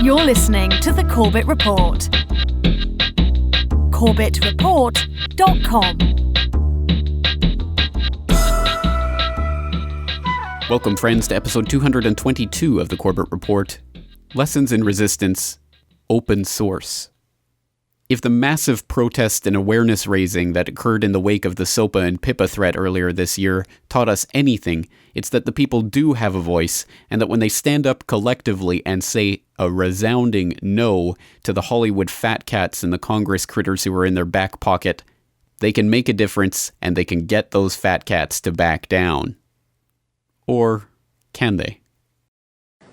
You're listening to the Corbett Report. CorbettReport.com. Welcome, friends, to episode 222 of the Corbett Report. Lessons in Resistance, Open Source. If the massive protest and awareness raising that occurred in the wake of the SOPA and PIPA threat earlier this year taught us anything, it's that the people do have a voice, and that when they stand up collectively and say a resounding no to the Hollywood fat cats and the Congress critters who are in their back pocket, they can make a difference and they can get those fat cats to back down. Or can they?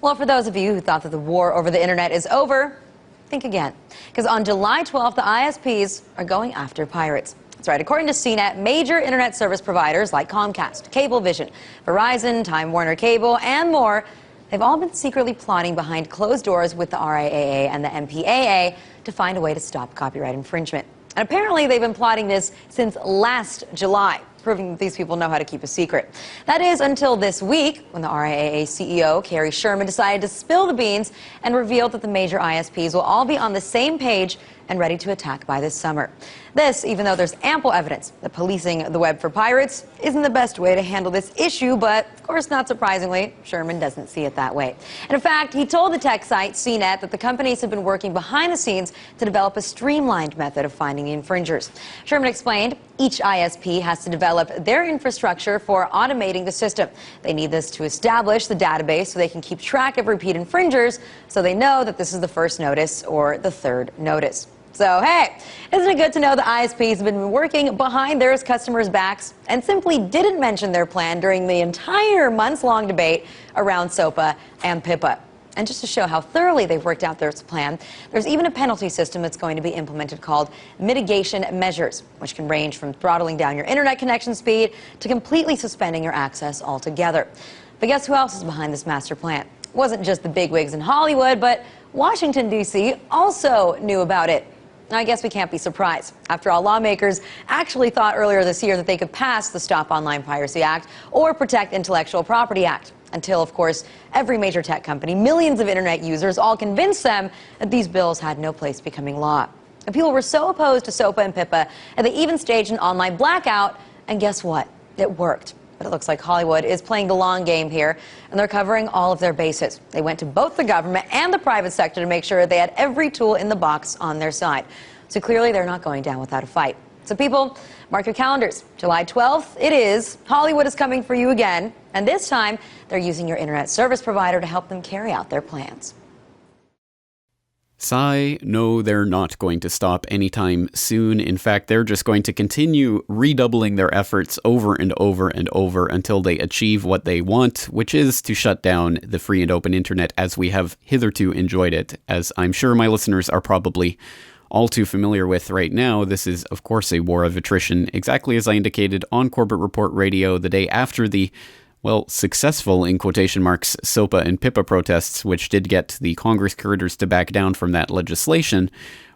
Well, for those of you who thought that the war over the internet is over, think again. Because on July 12th, the ISPs are going after pirates. That's right. According to CNET, major internet service providers like Comcast, Cablevision, Verizon, Time Warner Cable, and more, they've all been secretly plotting behind closed doors with the RIAA and the MPAA to find a way to stop copyright infringement. And apparently they've been plotting this since last July, proving that these people know how to keep a secret. That is until this week, when the RIAA CEO, Carrie Sherman, decided to spill the beans and revealed that the major ISPs will all be on the same page and ready to attack by this summer. This, even though there's ample evidence that policing the web for pirates isn't the best way to handle this issue, but of course, not surprisingly, Sherman doesn't see it that way. And in fact, he told the tech site CNET that the companies have been working behind the scenes to develop a streamlined method of finding the infringers. Sherman explained each ISP has to develop their infrastructure for automating the system. They need this to establish the database so they can keep track of repeat infringers, so they know that this is the first notice or the third notice. So, hey, isn't it good to know the ISPs have been working behind their customers' backs and simply didn't mention their plan during the entire months-long debate around SOPA and PIPA? And just to show how thoroughly they've worked out their plan, there's even a penalty system that's going to be implemented called mitigation measures, which can range from throttling down your internet connection speed to completely suspending your access altogether. But guess who else is behind this master plan? It wasn't just the bigwigs in Hollywood, but Washington, D.C. also knew about it. I guess we can't be surprised. After all, lawmakers actually thought earlier this year that they could pass the Stop Online Piracy Act or Protect Intellectual Property Act. Until, of course, every major tech company, millions of internet users, all convinced them that these bills had no place becoming law. And people were so opposed to SOPA and PIPA that they even staged an online blackout. And guess what? It worked. But it looks like Hollywood is playing the long game here, and they're covering all of their bases. They went to both the government and the private sector to make sure they had every tool in the box on their side. So clearly they're not going down without a fight. So people, mark your calendars. July 12th, it is. Hollywood is coming for you again. And this time, they're using your internet service provider to help them carry out their plans. Sigh, no, they're not going to stop anytime soon. In fact, they're just going to continue redoubling their efforts over and over and over until they achieve what they want, which is to shut down the free and open internet as we have hitherto enjoyed it. As I'm sure my listeners are probably all too familiar with right now, this is, of course, a war of attrition, exactly as I indicated on Corbett Report Radio the day after the successful, in quotation marks, SOPA and PIPA protests, which did get the Congress critters to back down from that legislation.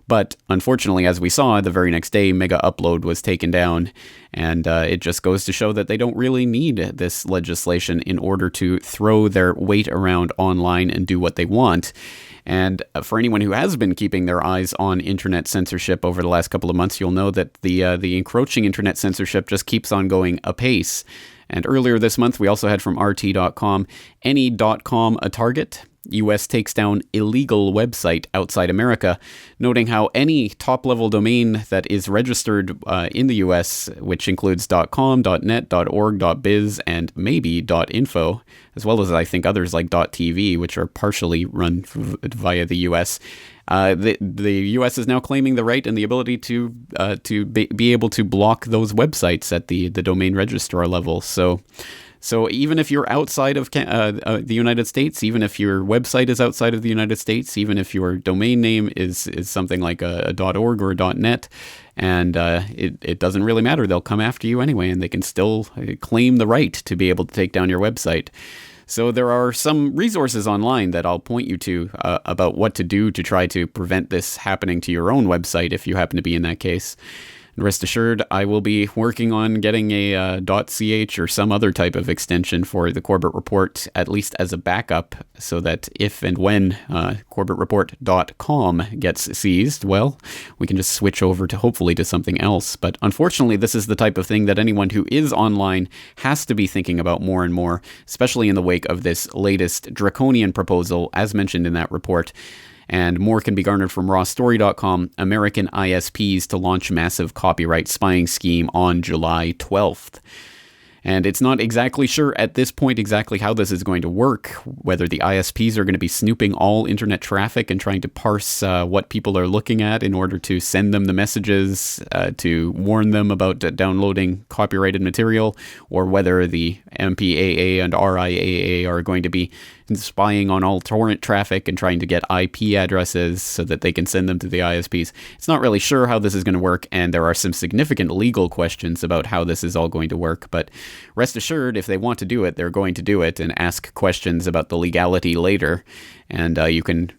But unfortunately, as we saw, the very next day, Mega Upload was taken down, and it just goes to show that they don't really need this legislation in order to throw their weight around online and do what they want. And for anyone who has been keeping their eyes on internet censorship over the last couple of months, you'll know that the encroaching internet censorship just keeps on going apace. And earlier this month, we also had from RT.com, any .com a target? U.S. takes down illegal website outside America, noting how any top-level domain that is registered in the U.S., which includes .com, .net, .org, .biz, and maybe .info, as well as I think others like .tv, which are partially run via the U.S., the U.S. is now claiming the right and the ability to be able to block those websites at the domain registrar level. So even if you're outside of the United States, even if your website is outside of the United States, even if your domain name is something like a .org or a .net, and it doesn't really matter, they'll come after you anyway, and they can still claim the right to be able to take down your website. So there are some resources online that I'll point you to about what to do to try to prevent this happening to your own website if you happen to be in that case. And rest assured, I will be working on getting a .ch or some other type of extension for the Corbett Report, at least as a backup, so that if and when CorbettReport.com gets seized, well, we can just switch over to hopefully to something else. But unfortunately, this is the type of thing that anyone who is online has to be thinking about more and more, especially in the wake of this latest draconian proposal, as mentioned in that report. And more can be garnered from rawstory.com, American ISPs to launch massive copyright spying scheme on July 12th. And it's not exactly sure at this point exactly how this is going to work, whether the ISPs are going to be snooping all internet traffic and trying to parse what people are looking at in order to send them the messages to warn them about downloading copyrighted material, or whether the MPAA and RIAA are going to be spying on all torrent traffic and trying to get IP addresses so that they can send them to the ISPs. It's not really sure how this is going to work, and there are some significant legal questions about how this is all going to work, but rest assured, if they want to do it, they're going to do it and ask questions about the legality later. And you can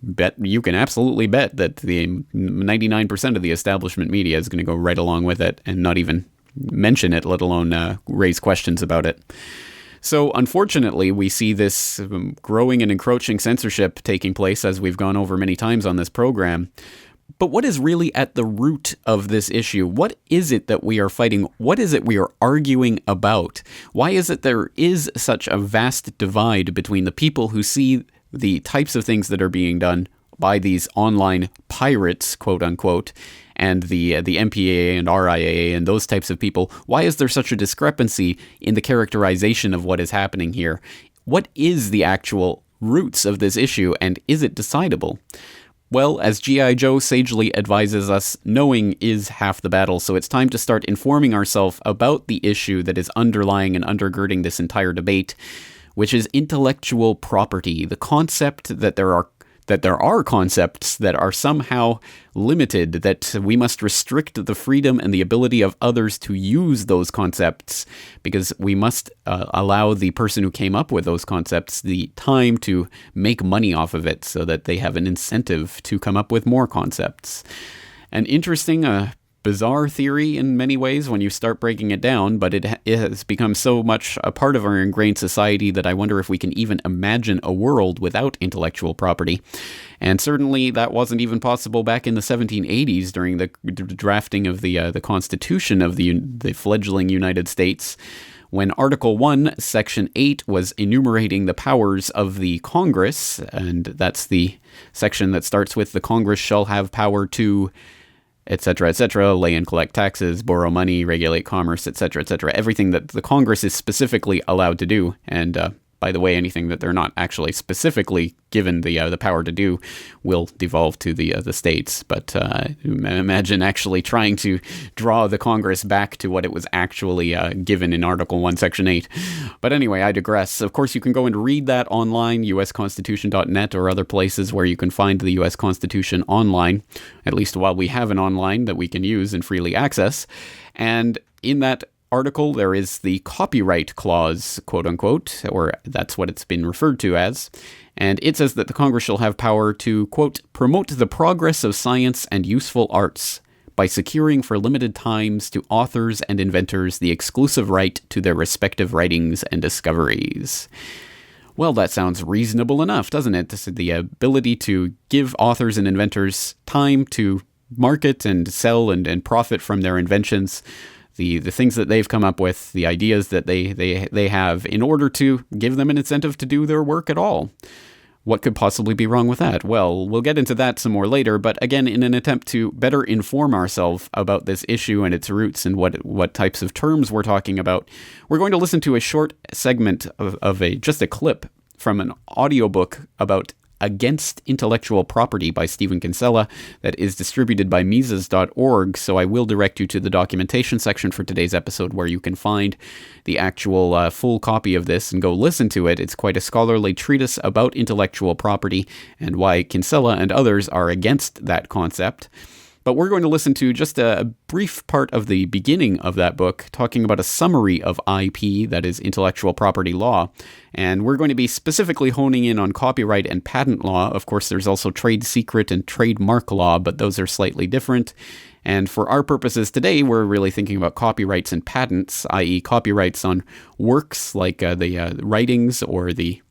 absolutely bet that the 99% of the establishment media is going to go right along with it and not even mention it, let alone raise questions about it. So unfortunately, we see this growing and encroaching censorship taking place, as we've gone over many times on this program. But what is really at the root of this issue? What is it that we are fighting? What is it we are arguing about? Why is it there is such a vast divide between the people who see the types of things that are being done by these online pirates, quote unquote, and the MPAA and RIAA and those types of people? Why is there such a discrepancy in the characterization of what is happening here? What is the actual roots of this issue, and is it decidable? Well, as G.I. Joe sagely advises us, knowing is half the battle, so it's time to start informing ourselves about the issue that is underlying and undergirding this entire debate, which is intellectual property, the concept that there are concepts that are somehow limited, that we must restrict the freedom and the ability of others to use those concepts, because we must allow the person who came up with those concepts the time to make money off of it so that they have an incentive to come up with more concepts. An interesting, bizarre theory in many ways when you start breaking it down, but it has become so much a part of our ingrained society that I wonder if we can even imagine a world without intellectual property. And certainly that wasn't even possible back in the 1780s during the drafting of the Constitution of the fledgling United States, when Article 1, Section 8 was enumerating the powers of the Congress, and that's the section that starts with the Congress shall have power to, etc., lay and collect taxes, borrow money, regulate commerce, etc., everything that the Congress is specifically allowed to do. And by the way, anything that they're not actually specifically given the power to do will devolve to the states. But imagine actually trying to draw the Congress back to what it was actually given in Article 1, Section 8. But anyway, I digress. Of course, you can go and read that online, usconstitution.net or other places where you can find the U.S. Constitution online, at least while we have an online that we can use and freely access. And in that article, there is the copyright clause, quote unquote, or that's what it's been referred to as. And it says that the Congress shall have power to, quote, promote the progress of science and useful arts by securing for limited times to authors and inventors the exclusive right to their respective writings and discoveries. Well, that sounds reasonable enough, doesn't it? The ability to give authors and inventors time to market and sell and profit from their inventions, the things that they've come up with, the ideas that they have, in order to give them an incentive to do their work at all. What could possibly be wrong with that? Well, we'll get into that some more later, but again, in an attempt to better inform ourselves about this issue and its roots and what types of terms we're talking about, we're going to listen to a short segment of just a clip from an audiobook about Against Intellectual Property by Stephen Kinsella that is distributed by Mises.org, so I will direct you to the documentation section for today's episode where you can find the actual full copy of this and go listen to it. It's quite a scholarly treatise about intellectual property and why Kinsella and others are against that concept. But we're going to listen to just a brief part of the beginning of that book, talking about a summary of IP, that is intellectual property law. And we're going to be specifically honing in on copyright and patent law. Of course, there's also trade secret and trademark law, but those are slightly different. And for our purposes today, we're really thinking about copyrights and patents, i.e. copyrights on works like the writings or the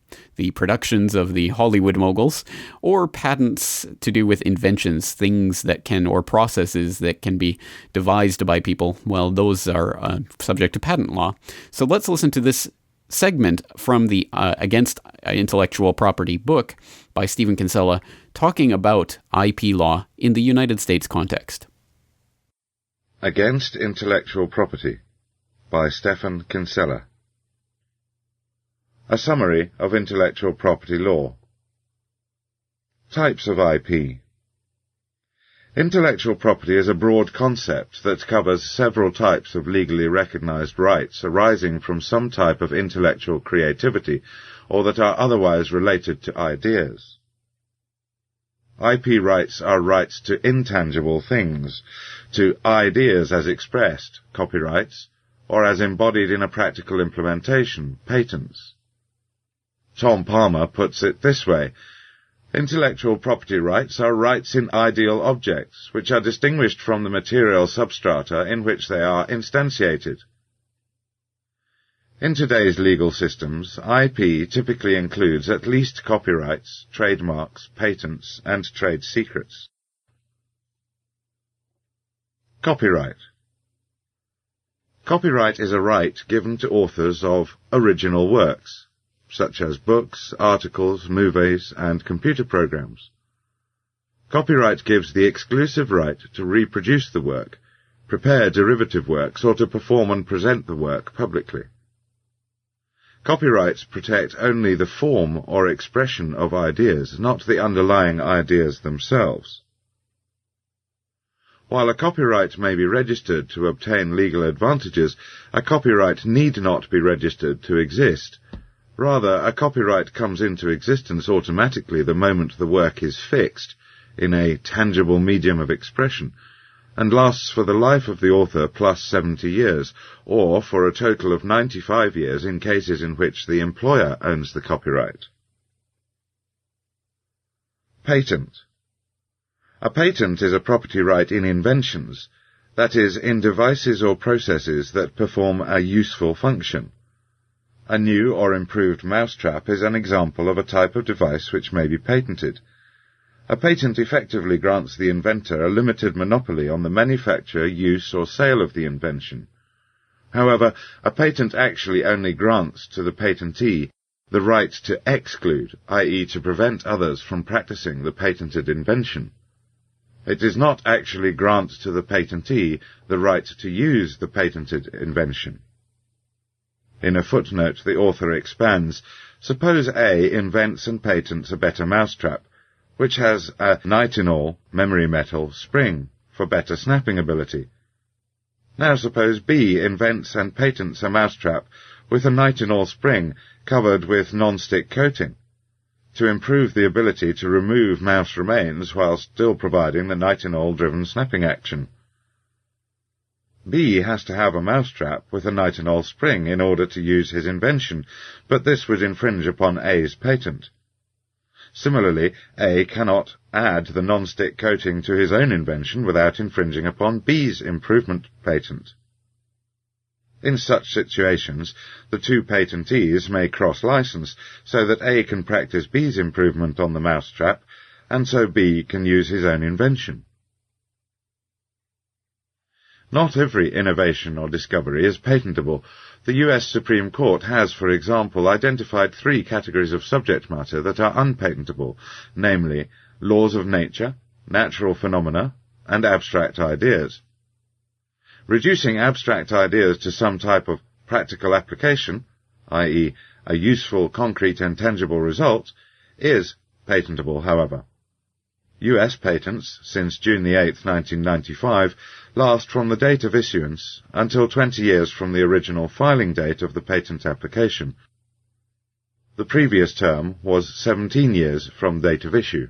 productions of the Hollywood moguls, or patents to do with inventions, things that can, or processes that can be devised by people. Well, those are subject to patent law. So let's listen to this segment from the Against Intellectual Property book by Stephen Kinsella, talking about IP law in the United States context. Against Intellectual Property by Stephen Kinsella. A summary of intellectual property law. Types of IP. Intellectual property is a broad concept that covers several types of legally recognized rights arising from some type of intellectual creativity or that are otherwise related to ideas. IP rights are rights to intangible things, to ideas as expressed, copyrights, or as embodied in a practical implementation, patents. Tom Palmer puts it this way: intellectual property rights are rights in ideal objects, which are distinguished from the material substrata in which they are instantiated. In today's legal systems, IP typically includes at least copyrights, trademarks, patents, and trade secrets. Copyright. Copyright is a right given to authors of original works, such as books, articles, movies, and computer programs. Copyright gives the exclusive right to reproduce the work, prepare derivative works, or to perform and present the work publicly. Copyrights protect only the form or expression of ideas, not the underlying ideas themselves. While a copyright may be registered to obtain legal advantages, a copyright need not be registered to exist. Rather, a copyright comes into existence automatically the moment the work is fixed in a tangible medium of expression, and lasts for the life of the author plus 70 years, or for a total of 95 years in cases in which the employer owns the copyright. Patent. A patent is a property right in inventions, that is, in devices or processes that perform a useful function. A new or improved mousetrap is an example of a type of device which may be patented. A patent effectively grants the inventor a limited monopoly on the manufacture, use, or sale of the invention. However, a patent actually only grants to the patentee the right to exclude, i.e. to prevent others from practicing the patented invention. It does not actually grant to the patentee the right to use the patented invention. In a footnote, the author expands, suppose A invents and patents a better mousetrap, which has a nitinol memory metal spring for better snapping ability. Now suppose B invents and patents a mousetrap with a nitinol spring covered with non-stick coating, to improve the ability to remove mouse remains while still providing the nitinol-driven snapping action. B has to have a mousetrap with a nitinol spring in order to use his invention, but this would infringe upon A's patent. Similarly, A cannot add the non-stick coating to his own invention without infringing upon B's improvement patent. In such situations, the two patentees may cross-license so that A can practice B's improvement on the mousetrap, and so B can use his own invention. Not every innovation or discovery is patentable. The U.S. Supreme Court has, for example, identified 3 categories of subject matter that are unpatentable, namely laws of nature, natural phenomena, and abstract ideas. Reducing abstract ideas to some type of practical application, i.e., a useful, concrete and tangible result, is patentable, however. U.S. patents, since June 8, 1995, last from the date of issuance until 20 years from the original filing date of the patent application. The previous term was 17 years from date of issue.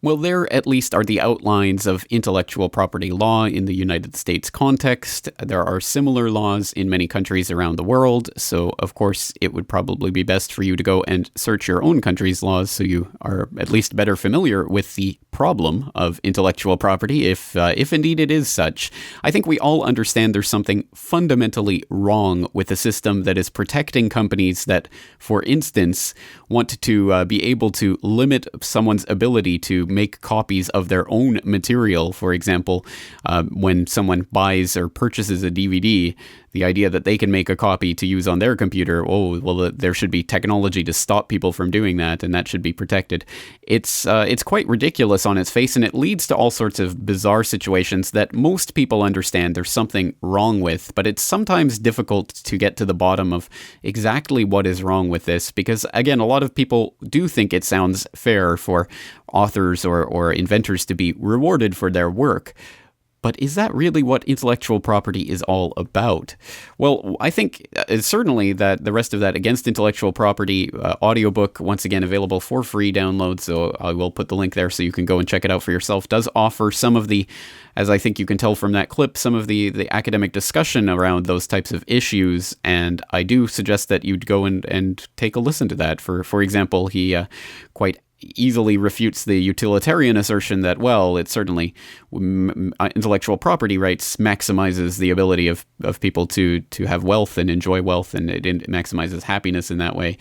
Well, there at least are the outlines of intellectual property law in the United States context. There are similar laws in many countries around the world, so of course it would probably be best for you to go and search your own country's laws so you are at least better familiar with the problem of intellectual property, if indeed it is such. I think we all understand there's something fundamentally wrong with a system that is protecting companies that, for instance, want to be able to limit someone's ability to make copies of their own material. For example, when someone buys or purchases a DVD, the idea that they can make a copy to use on their computer, there should be technology to stop people from doing that, and that should be protected. It's quite ridiculous on its face, and it leads to all sorts of bizarre situations that most people understand there's something wrong with, but it's sometimes difficult to get to the bottom of exactly what is wrong with this, because, again, a lot of people do think it sounds fair for authors or inventors to be rewarded for their work. But is that really what intellectual property is all about? Well, I think certainly that the rest of that Against Intellectual Property audiobook, once again available for free download, so I will put the link there so you can go and check it out for yourself, does offer some of the, as I think you can tell from that clip, some of the academic discussion around those types of issues, and I do suggest that you'd go and take a listen to that. For example, he quite easily refutes the utilitarian assertion that, well, it's certainly intellectual property rights maximizes the ability of people to have wealth and enjoy wealth, and it maximizes happiness in that way.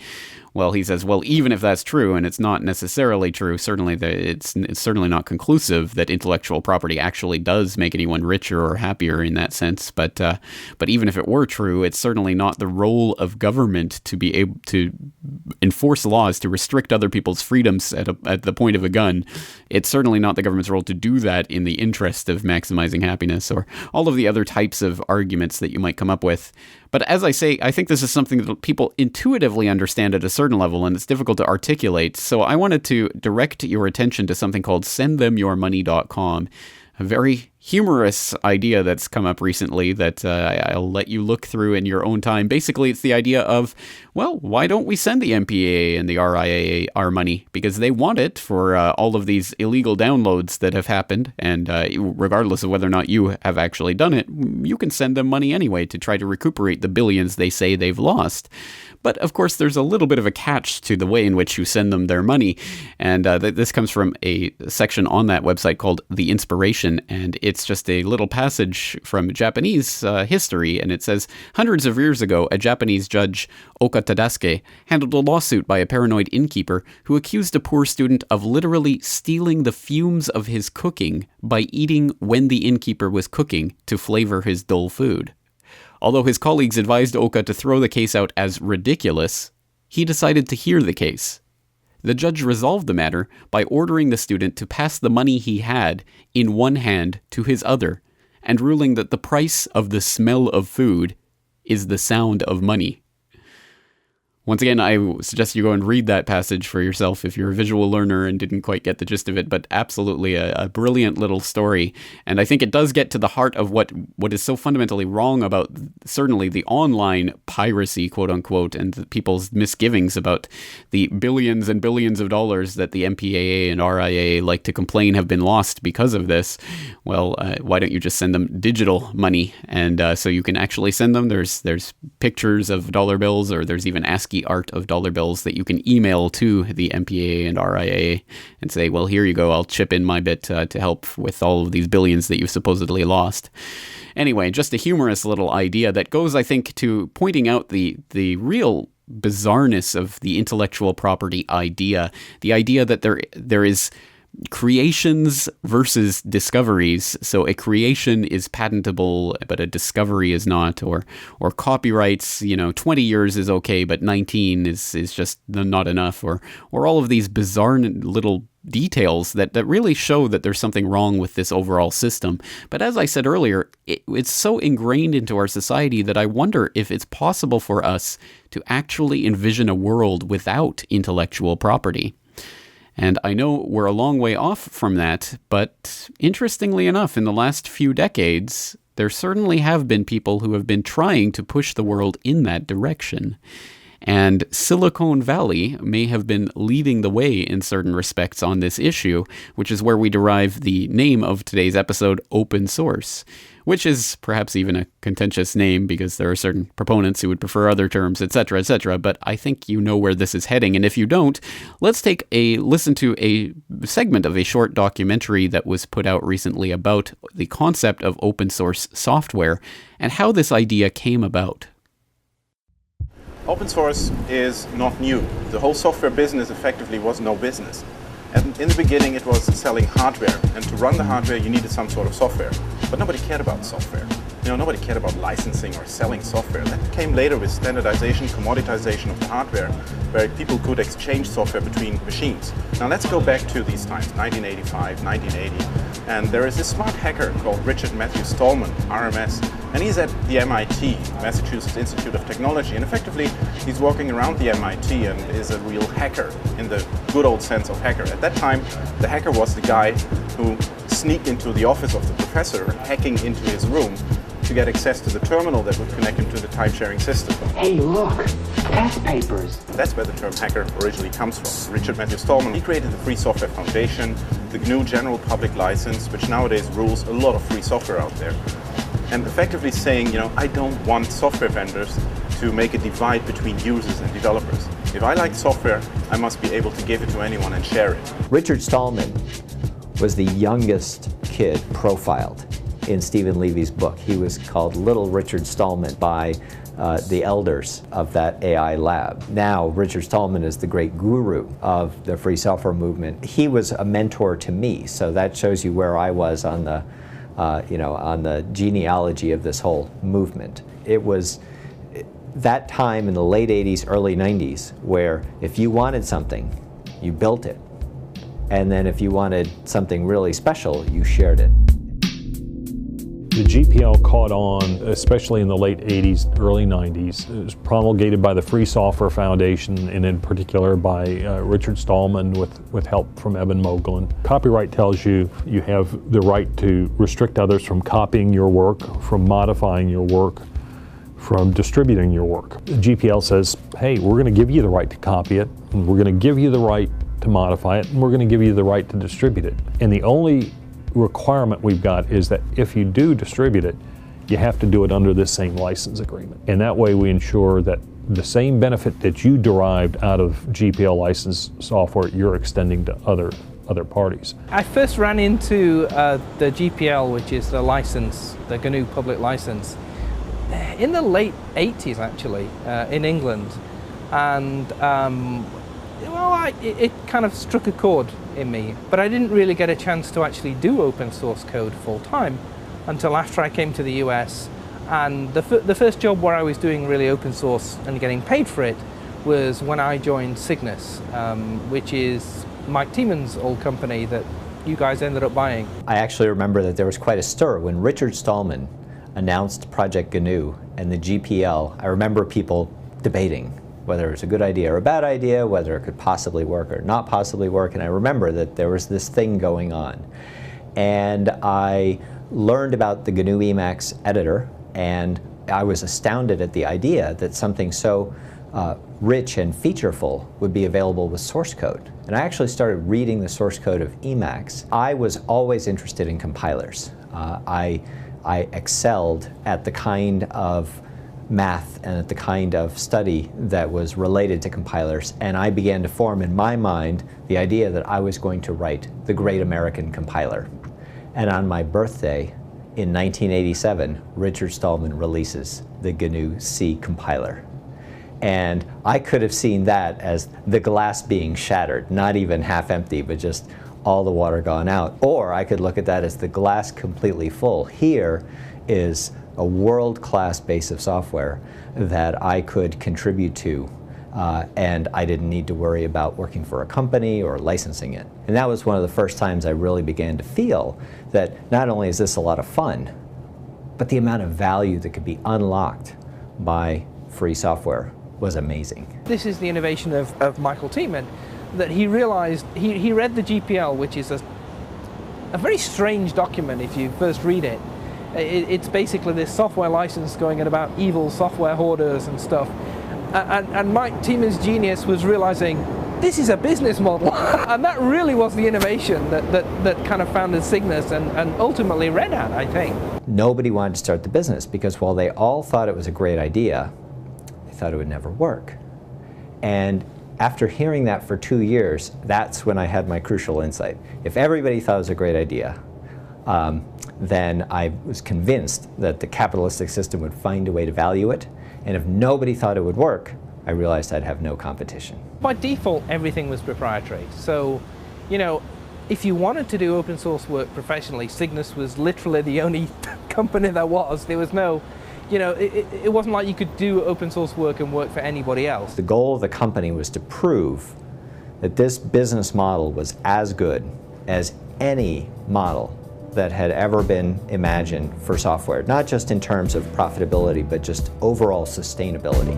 Well, he says, well, even if that's true, and it's not necessarily true, certainly it's certainly not conclusive that intellectual property actually does make anyone richer or happier in that sense. But even if it were true, it's certainly not the role of government to be able to enforce laws to restrict other people's freedoms at the point of a gun. It's certainly not the government's role to do that in the interest of maximizing happiness, or all of the other types of arguments that you might come up with. But as I say, I think this is something that people intuitively understand at a certain level, and it's difficult to articulate. So I wanted to direct your attention to something called sendthemyourmoney.com, a very humorous idea that's come up recently that I'll let you look through in your own time. Basically, it's the idea of, well, why don't we send the MPAA and the RIAA our money? Because they want it for all of these illegal downloads that have happened, and regardless of whether or not you have actually done it, you can send them money anyway to try to recuperate the billions they say they've lost. But of course, there's a little bit of a catch to the way in which you send them their money, and this comes from a section on that website called The Inspiration, and it's just a little passage from Japanese history, and it says, hundreds of years ago, a Japanese judge, Oka Tadasuke, handled a lawsuit by a paranoid innkeeper who accused a poor student of literally stealing the fumes of his cooking by eating when the innkeeper was cooking to flavor his dull food. Although his colleagues advised Oka to throw the case out as ridiculous, he decided to hear the case. The judge resolved the matter by ordering the student to pass the money he had in one hand to his other, and ruling that the price of the smell of food is the sound of money. Once again, I suggest you go and read that passage for yourself if you're a visual learner and didn't quite get the gist of it, but absolutely a brilliant little story. And I think it does get to the heart of what is so fundamentally wrong about certainly the online piracy, quote unquote, and the people's misgivings about the billions and billions of dollars that the MPAA and RIAA like to complain have been lost because of this. Well, why don't you just send them digital money? And so you can actually send them. There's pictures of dollar bills, or there's even ASCII art of dollar bills that you can email to the MPAA and RIAA and say, well, here you go, I'll chip in my bit to help with all of these billions that you've supposedly lost. Anyway, just a humorous little idea that goes, I think, to pointing out the real bizarreness of the intellectual property idea, the idea that there is creations versus discoveries. So a creation is patentable, but a discovery is not, or copyrights, 20 years is okay, but 19 is just not enough, or all of these bizarre little details that really show that there's something wrong with this overall system. But as I said earlier, it's so ingrained into our society that I wonder if it's possible for us to actually envision a world without intellectual property. And I know we're a long way off from that, but interestingly enough, in the last few decades, there certainly have been people who have been trying to push the world in that direction. And Silicon Valley may have been leading the way in certain respects on this issue, which is where we derive the name of today's episode, open source, which is perhaps even a contentious name because there are certain proponents who would prefer other terms, etc., etc., but I think you know where this is heading, and if you don't, let's take a listen to a segment of a short documentary that was put out recently about the concept of open source software and how this idea came about. Open source is not new. The whole software business effectively was no business. And in the beginning it was selling hardware, and to run the hardware you needed some sort of software. But nobody cared about software. Nobody cared about licensing or selling software. That came later with standardization, commoditization of the hardware, where people could exchange software between machines. Now let's go back to these times, 1985, 1980, and there is this smart hacker called Richard Matthew Stallman, RMS, and he's at the MIT, Massachusetts Institute of Technology, and effectively he's walking around the MIT and is a real hacker in the good old sense of hacker. At that time, the hacker was the guy who sneaked into the office of the professor, hacking into his room to get access to the terminal that would connect him to the type-sharing system. Hey, look, test papers. That's where the term hacker originally comes from. Richard Matthew Stallman, he created the Free Software Foundation, the GNU General Public License, which nowadays rules a lot of free software out there. And effectively saying, I don't want software vendors to make a divide between users and developers. If I like software, I must be able to give it to anyone and share it. Richard Stallman was the youngest kid profiled in Stephen Levy's book. He was called Little Richard Stallman by the elders of that AI lab. Now, Richard Stallman is the great guru of the free software movement. He was a mentor to me, so that shows you where I was on the, on the genealogy of this whole movement. It was that time in the late 80s, early 90s, where if you wanted something, you built it. And then if you wanted something really special, you shared it. The GPL caught on, especially in the late 80s, early 90s. It was promulgated by the Free Software Foundation, and in particular by Richard Stallman with help from Eben Moglen. Copyright tells you you have the right to restrict others from copying your work, from modifying your work, from distributing your work. The GPL says, hey, we're going to give you the right to copy it, and we're going to give you the right to modify it, and we're going to give you the right to distribute it. And the only requirement we've got is that if you do distribute it, you have to do it under this same license agreement. And that way we ensure that the same benefit that you derived out of GPL licensed software, you're extending to other parties. I first ran into the GPL, which is the license, the GNU public license, in the late 80s actually, in England. And it kind of struck a chord in me, but I didn't really get a chance to actually do open source code full time until after I came to the US. And the first job where I was doing really open source and getting paid for it was when I joined Cygnus, which is Mike Tieman's old company that you guys ended up buying. I actually remember that there was quite a stir when Richard Stallman announced Project GNU and the GPL. I remember people debating whether it was a good idea or a bad idea, whether it could possibly work or not possibly work, and I remember that there was this thing going on. And I learned about the GNU Emacs editor, and I was astounded at the idea that something so rich and featureful would be available with source code. And I actually started reading the source code of Emacs. I was always interested in compilers. I excelled at the kind of math and at the kind of study that was related to compilers, and I began to form in my mind the idea that I was going to write the great American compiler. And on my birthday in 1987, Richard Stallman releases the GNU C compiler. And I could have seen that as the glass being shattered, not even half empty, but just all the water gone out. Or I could look at that as the glass completely full. Here is a world-class base of software that I could contribute to, and I didn't need to worry about working for a company or licensing it. And that was one of the first times I really began to feel that not only is this a lot of fun, but the amount of value that could be unlocked by free software was amazing. This is the innovation of Michael Tiemann, that he realized, he read the GPL, which is a very strange document if you first read it. It's basically this software license going on about evil software hoarders and stuff. And Mike Tiemann's genius was realizing this is a business model. And that really was the innovation that kind of founded Cygnus and ultimately Red Hat, I think. Nobody wanted to start the business because while they all thought it was a great idea, they thought it would never work. And after hearing that for 2 years, that's when I had my crucial insight. If everybody thought it was a great idea, then I was convinced that the capitalistic system would find a way to value it. And if nobody thought it would work, I realized I'd have no competition. By default, everything was proprietary. So, you know, if you wanted to do open source work professionally, Cygnus was literally the only company there was. There was no, you know, it wasn't like you could do open source work and work for anybody else. The goal of the company was to prove that this business model was as good as any model that had ever been imagined for software, not just in terms of profitability, but just overall sustainability.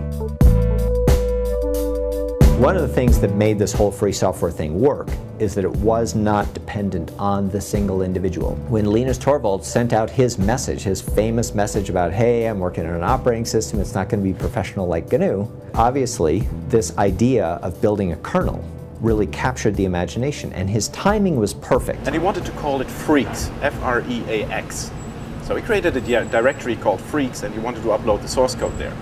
One of the things that made this whole free software thing work is that it was not dependent on the single individual. When Linus Torvalds sent out his message, his famous message about, hey, I'm working on an operating system, it's not going to be professional like GNU, obviously this idea of building a kernel really captured the imagination, and his timing was perfect. And he wanted to call it Freaks, F-R-E-A-X. So he created a directory called Freaks, and he wanted to upload the source code there.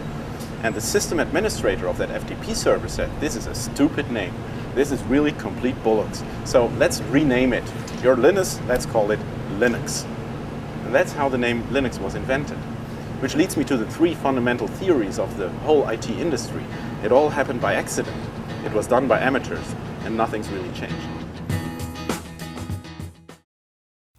And the system administrator of that FTP server said, this is a stupid name. This is really complete bollocks. So let's rename it. Your Linux, let's call it Linux. And that's how the name Linux was invented. Which leads me to the 3 fundamental theories of the whole IT industry. It all happened by accident. It was done by amateurs, and nothing's really changed.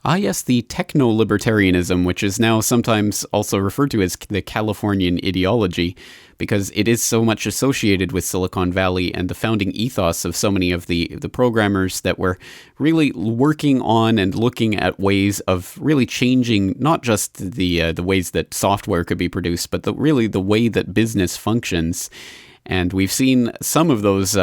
Yes, the techno-libertarianism, which is now sometimes also referred to as the Californian ideology, because it is so much associated with Silicon Valley and the founding ethos of so many of the programmers that were really working on and looking at ways of really changing not just the ways that software could be produced, but really the way that business functions. And we've seen some of those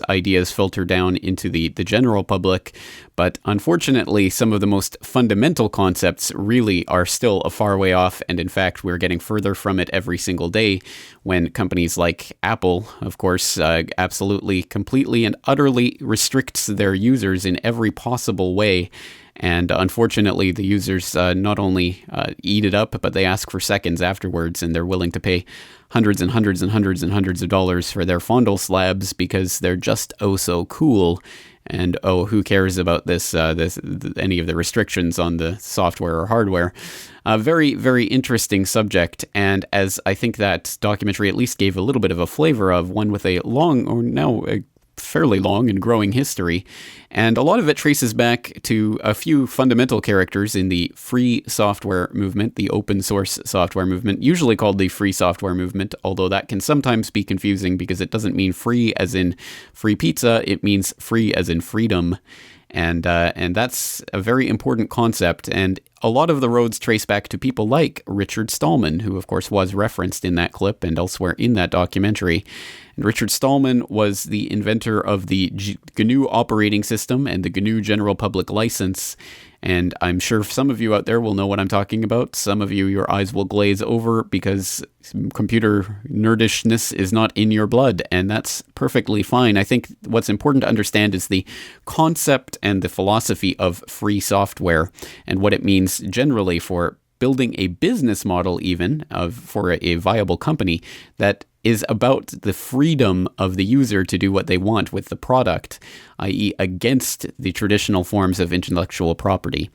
ideas filter down into the general public, but unfortunately, some of the most fundamental concepts really are still a far way off. And in fact, we're getting further from it every single day when companies like Apple, of course, absolutely, completely and utterly restricts their users in every possible way. And unfortunately, the users not only eat it up, but they ask for seconds afterwards, and they're willing to pay hundreds and hundreds and hundreds and hundreds of dollars for their fondle slabs because they're just oh so cool. And oh, who cares about any of the restrictions on the software or hardware? A very, very interesting subject. And as I think that documentary at least gave a little bit of a flavor of, one with a long, or now a fairly long and growing history, and a lot of it traces back to a few fundamental characters in the free software movement, the open source software movement, usually called the free software movement, although that can sometimes be confusing because it doesn't mean free as in free pizza, it means free as in freedom. And that's a very important concept. And a lot of the roads trace back to people like Richard Stallman, who of course was referenced in that clip and elsewhere in that documentary. And Richard Stallman was the inventor of the GNU operating system and the GNU General Public License. And I'm sure some of you out there will know what I'm talking about. Some of you, your eyes will glaze over because computer nerdishness is not in your blood, and that's perfectly fine. I think what's important to understand is the concept and the philosophy of free software and what it means generally for building a business model even for a viable company that is about the freedom of the user to do what they want with the product, i.e. against the traditional forms of intellectual property.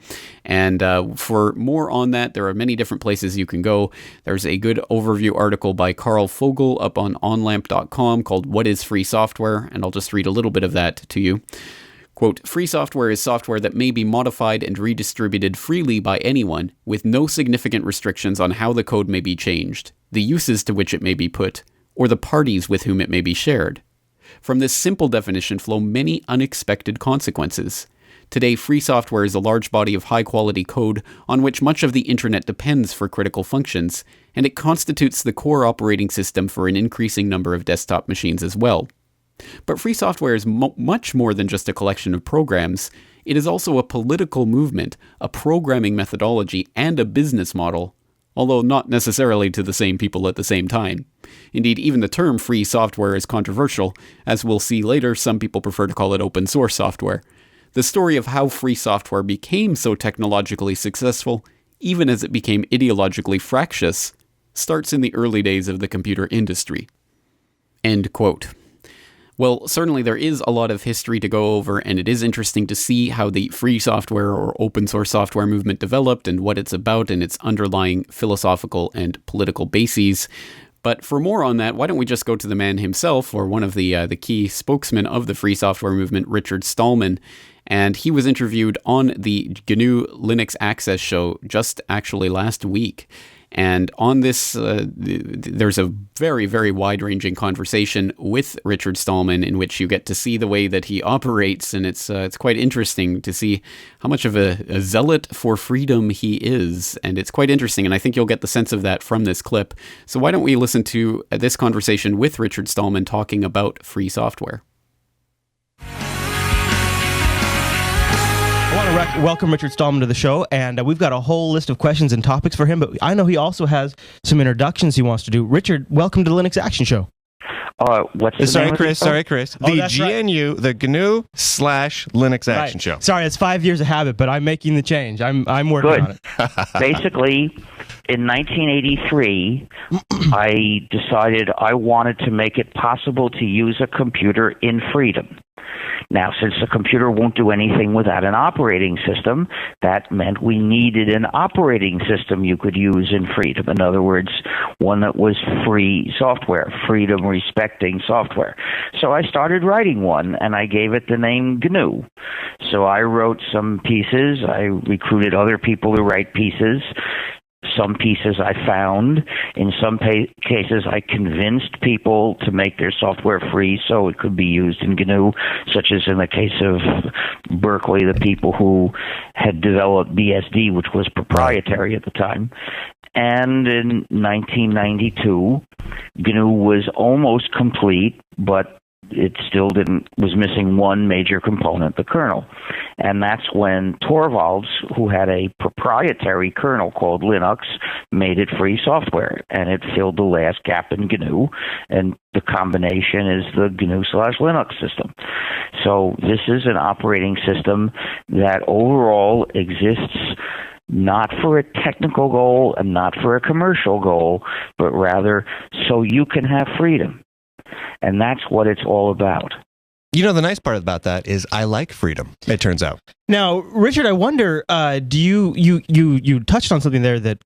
And for more on that, there are many different places you can go. There's a good overview article by Carl Fogel up on onlamp.com called What is Free Software? And I'll just read a little bit of that to you. Quote, free software is software that may be modified and redistributed freely by anyone, with no significant restrictions on how the code may be changed, the uses to which it may be put, or the parties with whom it may be shared. From this simple definition flow many unexpected consequences. Today, free software is a large body of high-quality code on which much of the internet depends for critical functions, and it constitutes the core operating system for an increasing number of desktop machines as well. But free software is much more than just a collection of programs. It is also a political movement, a programming methodology, and a business model, although not necessarily to the same people at the same time. Indeed, even the term free software is controversial. As we'll see later, some people prefer to call it open source software. The story of how free software became so technologically successful, even as it became ideologically fractious, starts in the early days of the computer industry. End quote. Well, certainly there is a lot of history to go over, and it is interesting to see how the free software or open source software movement developed and what it's about and its underlying philosophical and political bases. But for more on that, why don't we just go to the man himself, or one of the key spokesmen of the free software movement, Richard Stallman. And he was interviewed on the GNU Linux Access show just actually last week. And on this, there's a very, very wide-ranging conversation with Richard Stallman in which you get to see the way that he operates, and it's quite interesting to see how much of a zealot for freedom he is, and it's quite interesting, and I think you'll get the sense of that from this clip. So why don't we listen to this conversation with Richard Stallman talking about free software. I want to welcome Richard Stallman to the show, and we've got a whole list of questions and topics for him, but I know he also has some introductions he wants to do. Richard, welcome to the Linux Action Show. What's the name of the show? Sorry, Chris. The GNU, the GNU/Linux Action Show. Sorry, it's 5 years of habit, but I'm making the change. I'm working on it. Basically, in 1983, I decided I wanted to make it possible to use a computer in freedom. Now, since the computer won't do anything without an operating system, that meant we needed an operating system you could use in freedom. In other words, one that was free software, freedom-respecting software. So I started writing one, and I gave it the name GNU. So I wrote some pieces. I recruited other people to write pieces. Some pieces I found. In some cases, I convinced people to make their software free so it could be used in GNU, such as in the case of Berkeley, the people who had developed BSD, which was proprietary at the time. And in 1992, GNU was almost complete, but it still was missing one major component, the kernel. And that's when Torvalds, who had a proprietary kernel called Linux, made it free software, and it filled the last gap in GNU, and the combination is the GNU/Linux system. So this is an operating system that overall exists not for a technical goal and not for a commercial goal, but rather so you can have freedom. And that's what it's all about. You know, the nice part about that is I like freedom, it turns out. Now, Richard, I wonder, do you touched on something there that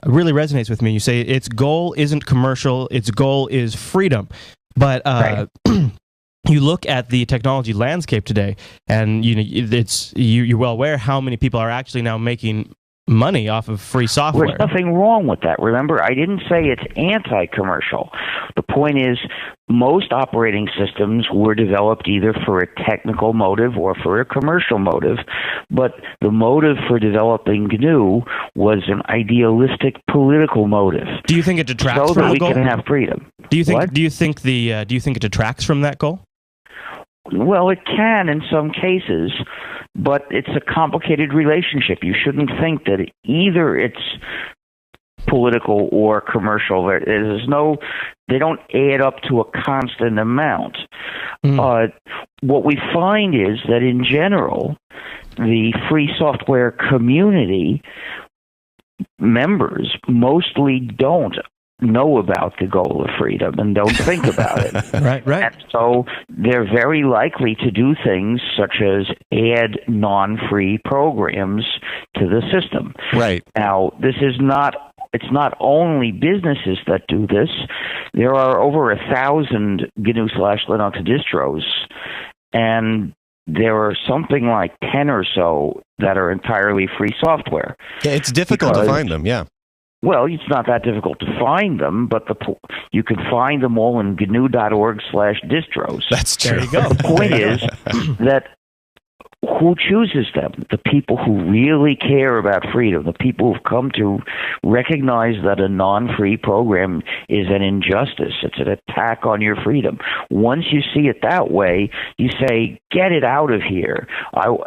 really resonates with me. You say its goal isn't commercial, its goal is freedom. But right. You look at the technology landscape today, and you're well aware how many people are actually now making money off of free software. There's nothing wrong with that. Remember, I didn't say it's anti-commercial. The point is, most operating systems were developed either for a technical motive or for a commercial motive, but the motive for developing GNU was an idealistic political motive. Do you think it detracts so from that the we goal? can have freedom? Do you think it detracts from that goal? Well, it can in some cases, but it's a complicated relationship. You shouldn't think that either it's political or commercial. They don't add up to a constant amount. What we find is that in general, the free software community members mostly don't know about the goal of freedom and don't think about it. Right. And so they're very likely to do things such as add non-free programs to the system. Right. Now, it's not only businesses that do this. There are over 1,000 GNU/Linux distros, and there are something like 10 or so that are entirely free software. Yeah, it's difficult to find them, yeah. Well, it's not that difficult to find them, but you can find them all in GNU.org/distros. That's true. There you go. The point is that who chooses them? The people who really care about freedom, the people who've come to recognize that a non-free program is an injustice. It's an attack on your freedom. Once you see it that way, you say, get it out of here.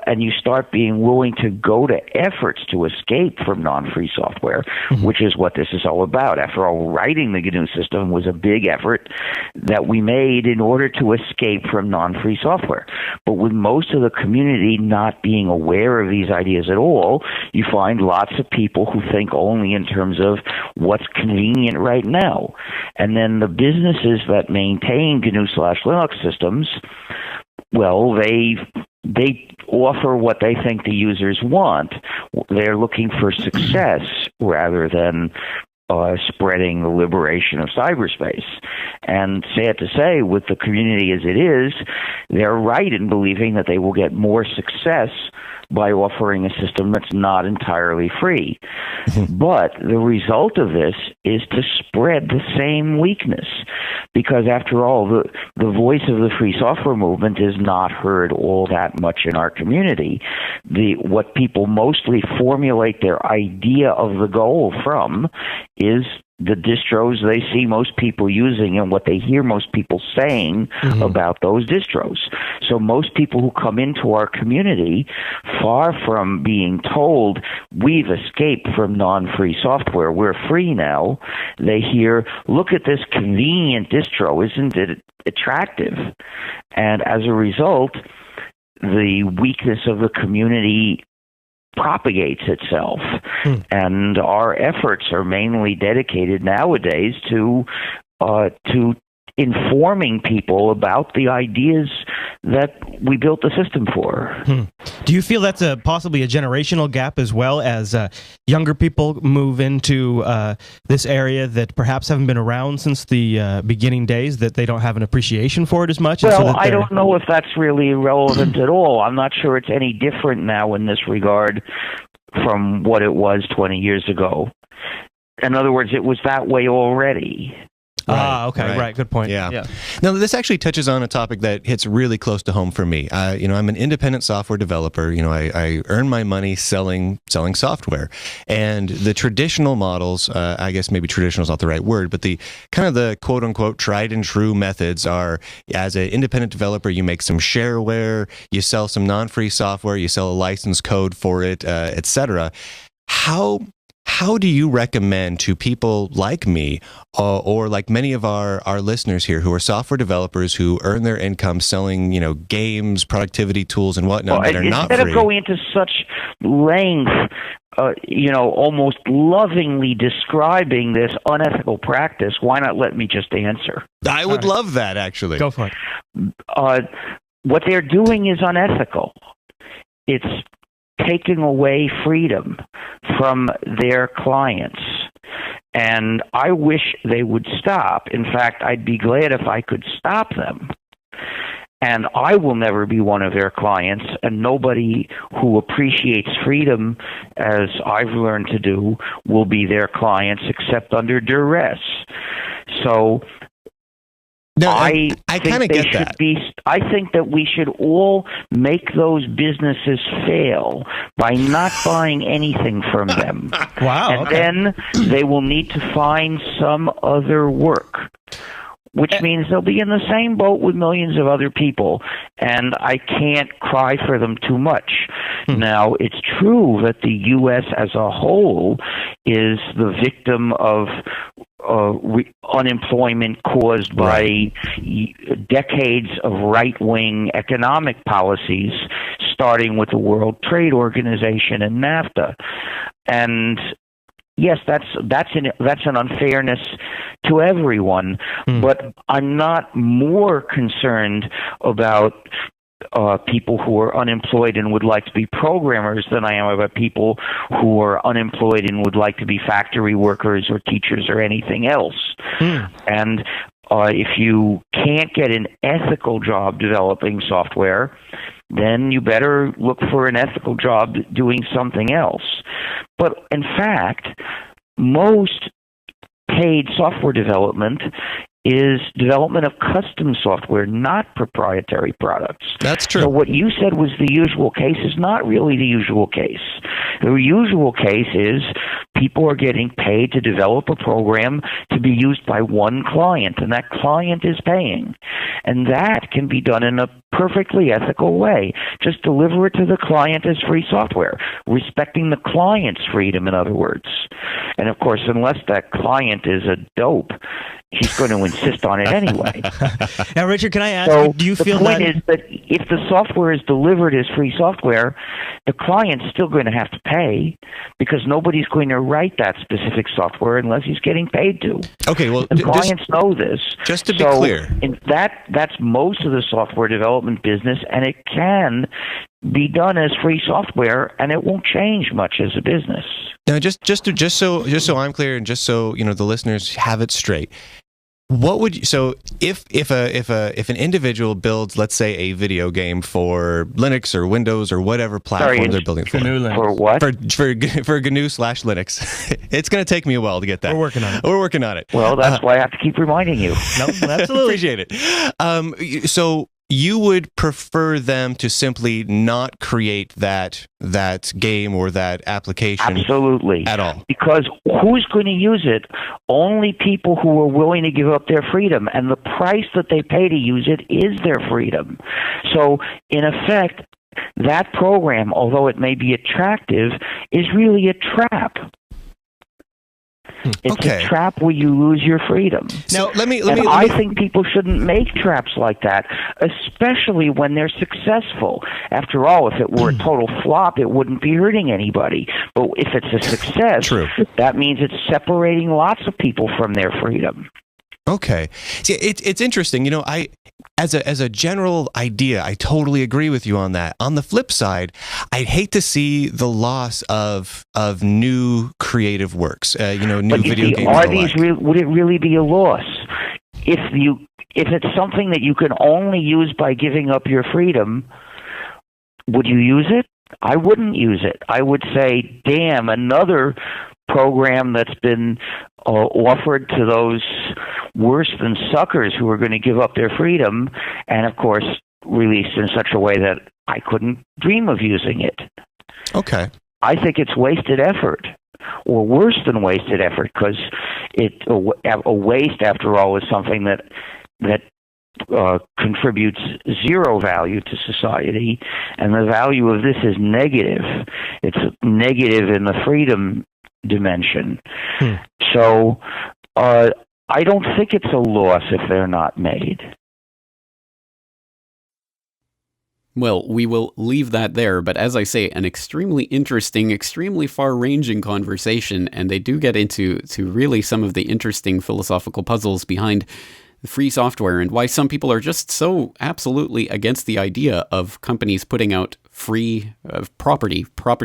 And you start being willing to go to efforts to escape from non-free software, which is what this is all about. After all, writing the GNU system was a big effort that we made in order to escape from non-free software. But with most of the community not being aware of these ideas at all, you find lots of people who think only in terms of what's convenient right now. And then the businesses that maintain GNU/Linux systems, well, they offer what they think the users want. They're looking for success rather than spreading the liberation of cyberspace. And sad to say, with the community as it is, they're right in believing that they will get more success by offering a system that's not entirely free. But the result of this is to spread the same weakness, because after all, the voice of the free software movement is not heard all that much in our community. What people mostly formulate their idea of the goal from is the distros they see most people using and what they hear most people saying about those distros. So most people who come into our community, far from being told, we've escaped from non-free software, we're free now, they hear, look at this convenient distro, isn't it attractive? And as a result, the weakness of the community propagates itself, and our efforts are mainly dedicated nowadays to informing people about the ideas that we built the system for. Do you feel that's possibly a generational gap as well, as younger people move into this area that perhaps haven't been around since the beginning days, that they don't have an appreciation for it as much? Well, I don't know if that's really relevant at all. I'm not sure it's any different now in this regard from what it was 20 years ago. In other words, it was that way already. Okay, right. Good point. Yeah. Now, this actually touches on a topic that hits really close to home for me. I'm an independent software developer. I earn my money selling software, and the traditional models, I guess maybe traditional is not the right word, but the kind of the quote unquote tried and true methods are, as an independent developer, you make some shareware, you sell some non-free software, you sell a license code for it, etc. How do you recommend to people like me, or like many of our listeners here who are software developers who earn their income selling, games, productivity tools, and whatnot that are not free? Instead of going into such length, almost lovingly describing this unethical practice, why not let me just answer? I would love that, actually. Go for it. What they're doing is unethical. It's taking away freedom from their clients. And I wish they would stop. In fact, I'd be glad if I could stop them. And I will never be one of their clients, and nobody who appreciates freedom, as I've learned to do, will be their clients except under duress. So no, I kind of get that. I think that we should all make those businesses fail by not buying anything from them. Wow. And then they will need to find some other work, which means they'll be in the same boat with millions of other people, and I can't cry for them too much. Now, it's true that the U.S. as a whole is the victim of unemployment caused by decades of right-wing economic policies, starting with the World Trade Organization and NAFTA. And yes, that's an unfairness to everyone, but I'm not more concerned about people who are unemployed and would like to be programmers than I am about people who are unemployed and would like to be factory workers or teachers or anything else. And if you can't get an ethical job developing software, then you better look for an ethical job doing something else. But in fact, most paid software development is development of custom software, not proprietary products. That's true. So what you said was the usual case is not really the usual case. The usual case is people are getting paid to develop a program to be used by one client, and that client is paying. And that can be done in a perfectly ethical way. Just deliver it to the client as free software, respecting the client's freedom, in other words. And of course, unless that client is a dope, he's going to insist on it anyway. Now, Richard, can I ask you, do you feel the point is that if the software is delivered as free software, the client's still going to have to pay because nobody's going to write that specific software unless he's getting paid to. Okay, well, the clients know this. Just to be clear, that's most of the software development business, and it can be done as free software, and it won't change much as a business. Now, just so I'm clear, and just so the listeners have it straight, what would you, so if an individual builds, let's say, a video game for Linux or Windows or whatever platform they're building for what for GNU/Linux, it's going to take me a while to get that. We're working on it. Well, that's why I have to keep reminding you. No, absolutely appreciate it. So you would prefer them to simply not create that game or that application absolutely at all, because who's going to use it? Only people who are willing to give up their freedom, and the price that they pay to use it is their freedom. So in effect, that program, although it may be attractive, is really a trap. It's a trap where you lose your freedom. Now, I think people shouldn't make traps like that, especially when they're successful. After all, if it were a total flop, it wouldn't be hurting anybody. But if it's a success, that means it's separating lots of people from their freedom. Okay. See, it's interesting. As a general idea, I totally agree with you on that. On the flip side, I'd hate to see the loss of new creative works, new video games. Would it really be a loss if it's something that you can only use by giving up your freedom? Would you use it? I wouldn't use it. I would say, damn, another program that's been offered to those worse than suckers who are going to give up their freedom, and of course released in such a way that I couldn't dream of using it. Okay. I think it's wasted effort, or worse than wasted effort, because a waste, after all, is something that contributes zero value to society, and the value of this is negative. It's negative in the freedom dimension. So I don't think it's a loss if they're not made. Well, we will leave that there, but as I say, an extremely interesting, extremely far-ranging conversation, and they do get into really some of the interesting philosophical puzzles behind free software and why some people are just so absolutely against the idea of companies putting out free property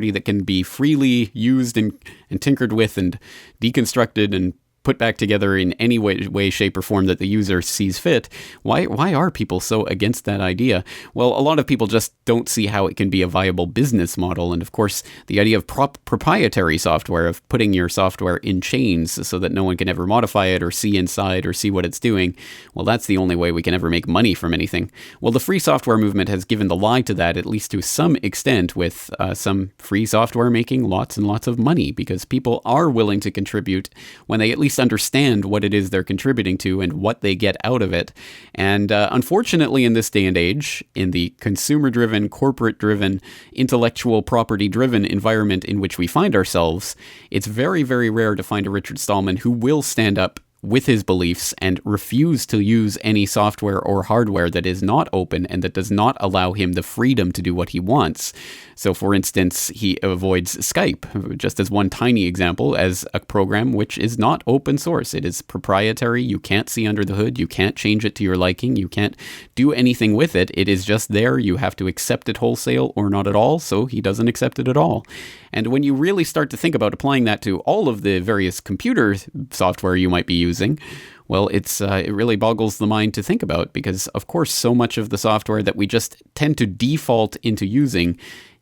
that can be freely used and tinkered with and deconstructed and put back together in any way, shape, or form that the user sees fit. Why are people so against that idea? Well, a lot of people just don't see how it can be a viable business model. And of course, the idea of proprietary software, of putting your software in chains so that no one can ever modify it or see inside or see what it's doing, well, that's the only way we can ever make money from anything. Well, the free software movement has given the lie to that, at least to some extent, with some free software making lots and lots of money, because people are willing to contribute when they at least understand what it is they're contributing to and what they get out of it. And unfortunately, in this day and age, in the consumer-driven, corporate-driven, intellectual property-driven environment in which we find ourselves, it's very, very rare to find a Richard Stallman who will stand up with his beliefs and refuse to use any software or hardware that is not open and that does not allow him the freedom to do what he wants. So, for instance, he avoids Skype, just as one tiny example, as a program which is not open source. It is proprietary. You can't see under the hood. You can't change it to your liking. You can't do anything with it. It is just there. You have to accept it wholesale or not at all, so he doesn't accept it at all. And when you really start to think about applying that to all of the various computer software you might be using, well, it really boggles the mind to think about, because, of course, so much of the software that we just tend to default into using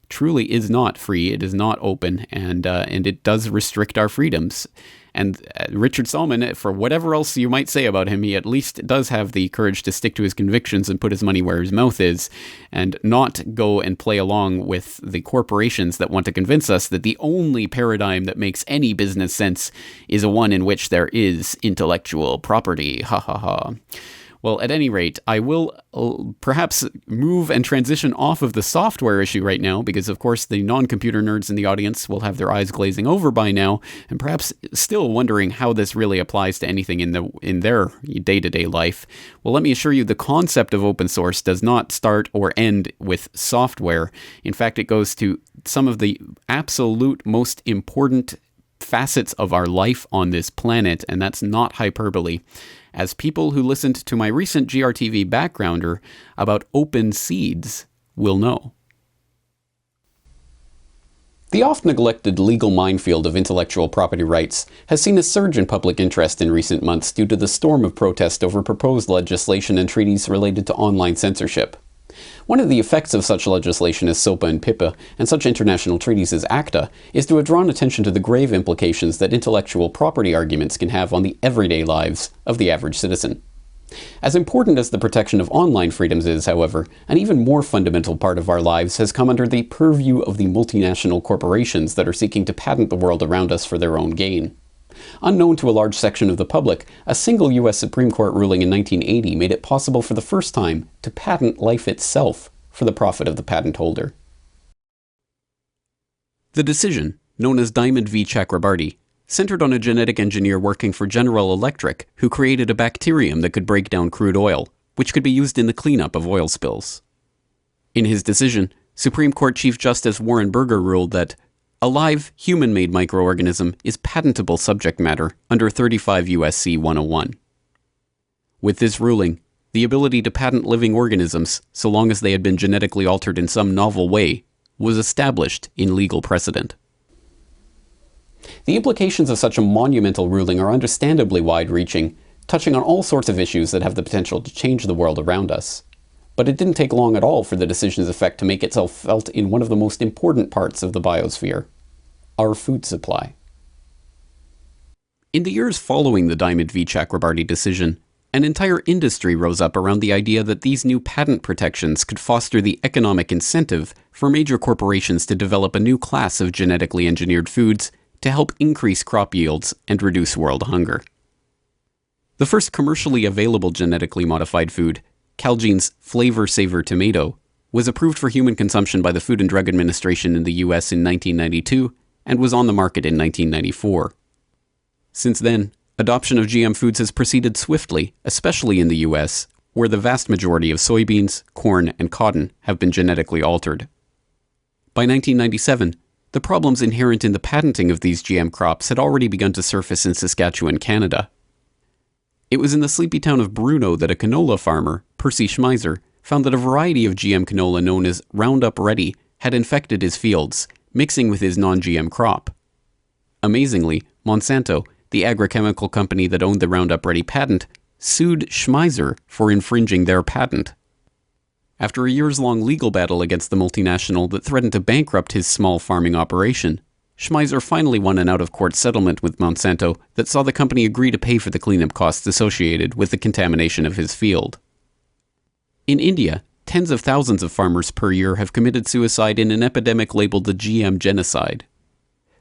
truly is not free. It is not open, and it does restrict our freedoms. And Richard Stallman, for whatever else you might say about him, he at least does have the courage to stick to his convictions and put his money where his mouth is, and not go and play along with the corporations that want to convince us that the only paradigm that makes any business sense is a one in which there is intellectual property. Ha ha ha. Well, at any rate, I will perhaps move and transition off of the software issue right now, because of course the non-computer nerds in the audience will have their eyes glazing over by now, and perhaps still wondering how this really applies to anything in their day-to-day life. Well, let me assure you, the concept of open source does not start or end with software. In fact, it goes to some of the absolute most important facets of our life on this planet, and that's not hyperbole. As people who listened to my recent GRTV backgrounder about open seeds will know. The oft-neglected legal minefield of intellectual property rights has seen a surge in public interest in recent months due to the storm of protest over proposed legislation and treaties related to online censorship. One of the effects of such legislation as SOPA and PIPA, and such international treaties as ACTA, is to have drawn attention to the grave implications that intellectual property arguments can have on the everyday lives of the average citizen. As important as the protection of online freedoms is, however, an even more fundamental part of our lives has come under the purview of the multinational corporations that are seeking to patent the world around us for their own gain. Unknown to a large section of the public, a single U.S. Supreme Court ruling in 1980 made it possible for the first time to patent life itself for the profit of the patent holder. The decision, known as Diamond v. Chakrabarty, centered on a genetic engineer working for General Electric who created a bacterium that could break down crude oil, which could be used in the cleanup of oil spills. In his decision, Supreme Court Chief Justice Warren Burger ruled that a live, human-made microorganism is patentable subject matter under 35 U.S.C. 101. With this ruling, the ability to patent living organisms, so long as they had been genetically altered in some novel way, was established in legal precedent. The implications of such a monumental ruling are understandably wide-reaching, touching on all sorts of issues that have the potential to change the world around us. But it didn't take long at all for the decision's effect to make itself felt in one of the most important parts of the biosphere: our food supply. In the years following the Diamond v. Chakrabarty decision, an entire industry rose up around the idea that these new patent protections could foster the economic incentive for major corporations to develop a new class of genetically engineered foods to help increase crop yields and reduce world hunger. The first commercially available genetically modified food, Calgene's Flavor Savor tomato, was approved for human consumption by the Food and Drug Administration in the US in 1992 and was on the market in 1994. Since then, adoption of GM foods has proceeded swiftly, especially in the US, where the vast majority of soybeans, corn, and cotton have been genetically altered. By 1997, the problems inherent in the patenting of these GM crops had already begun to surface in Saskatchewan, Canada. It was in the sleepy town of Bruno that a canola farmer, Percy Schmeiser, found that a variety of GM canola known as Roundup Ready had infected his fields, mixing with his non-GM crop. Amazingly, Monsanto, the agrochemical company that owned the Roundup Ready patent, sued Schmeiser for infringing their patent. After a years-long legal battle against the multinational that threatened to bankrupt his small farming operation, Schmeiser finally won an out-of-court settlement with Monsanto that saw the company agree to pay for the cleanup costs associated with the contamination of his field. In India, tens of thousands of farmers per year have committed suicide in an epidemic labeled the GM genocide.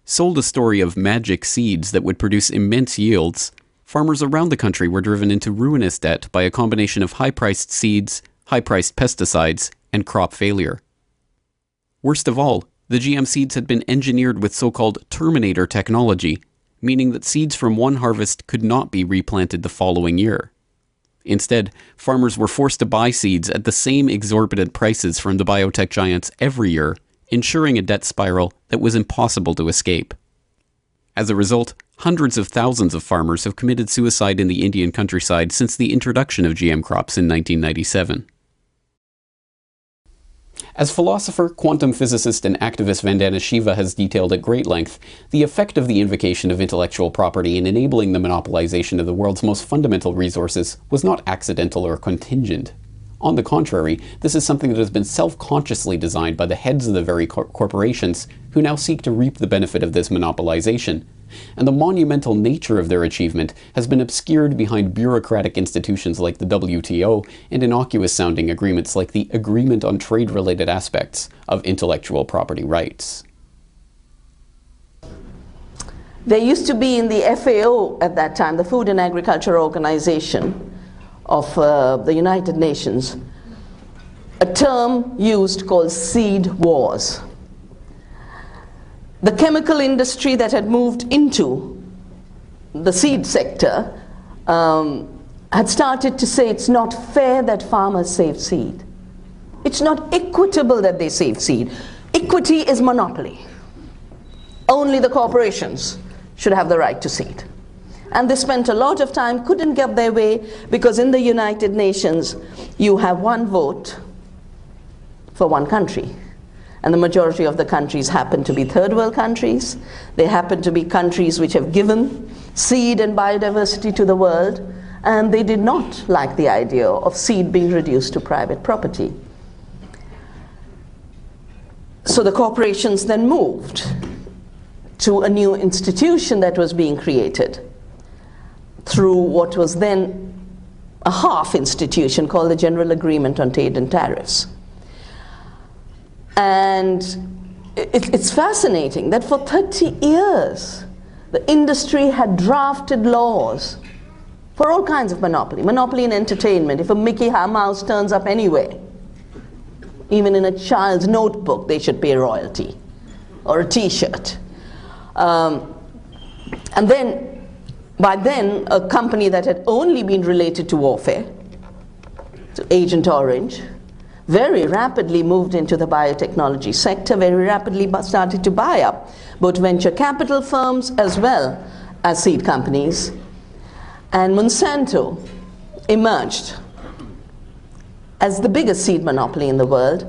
Sold a story of magic seeds that would produce immense yields, farmers around the country were driven into ruinous debt by a combination of high-priced seeds, high-priced pesticides, and crop failure. Worst of all, the GM seeds had been engineered with so-called Terminator technology, meaning that seeds from one harvest could not be replanted the following year. Instead, farmers were forced to buy seeds at the same exorbitant prices from the biotech giants every year, ensuring a debt spiral that was impossible to escape. As a result, hundreds of thousands of farmers have committed suicide in the Indian countryside since the introduction of GM crops in 1997. As philosopher, quantum physicist, and activist Vandana Shiva has detailed at great length, the effect of the invocation of intellectual property in enabling the monopolization of the world's most fundamental resources was not accidental or contingent. On the contrary, this is something that has been self-consciously designed by the heads of the very corporations who now seek to reap the benefit of this monopolization, and the monumental nature of their achievement has been obscured behind bureaucratic institutions like the WTO and innocuous-sounding agreements like the Agreement on Trade-Related Aspects of Intellectual Property Rights. There used to be in the FAO at that time, the Food and Agriculture Organization of the United Nations, a term used called seed wars. The chemical industry that had moved into the seed sector had started to say it's not fair that farmers save seed. It's not equitable that they save seed. Equity is monopoly. Only the corporations should have the right to seed. And they spent a lot of time, couldn't get their way, because in the United Nations, you have one vote for one country. And the majority of the countries happen to be third world countries. They happen to be countries which have given seed and biodiversity to the world, and they did not like the idea of seed being reduced to private property. So the corporations then moved to a new institution that was being created through what was then a half institution called the General Agreement on Trade and Tariffs. And it's fascinating that for 30 years, the industry had drafted laws for all kinds of monopoly. Monopoly in entertainment. If a Mickey Mouse turns up anywhere, even in a child's notebook, they should pay royalty, or a t-shirt. And then, by then, a company that had only been related to warfare, to Agent Orange, very rapidly moved into the biotechnology sector, very rapidly started to buy up both venture capital firms as well as seed companies. And Monsanto emerged as the biggest seed monopoly in the world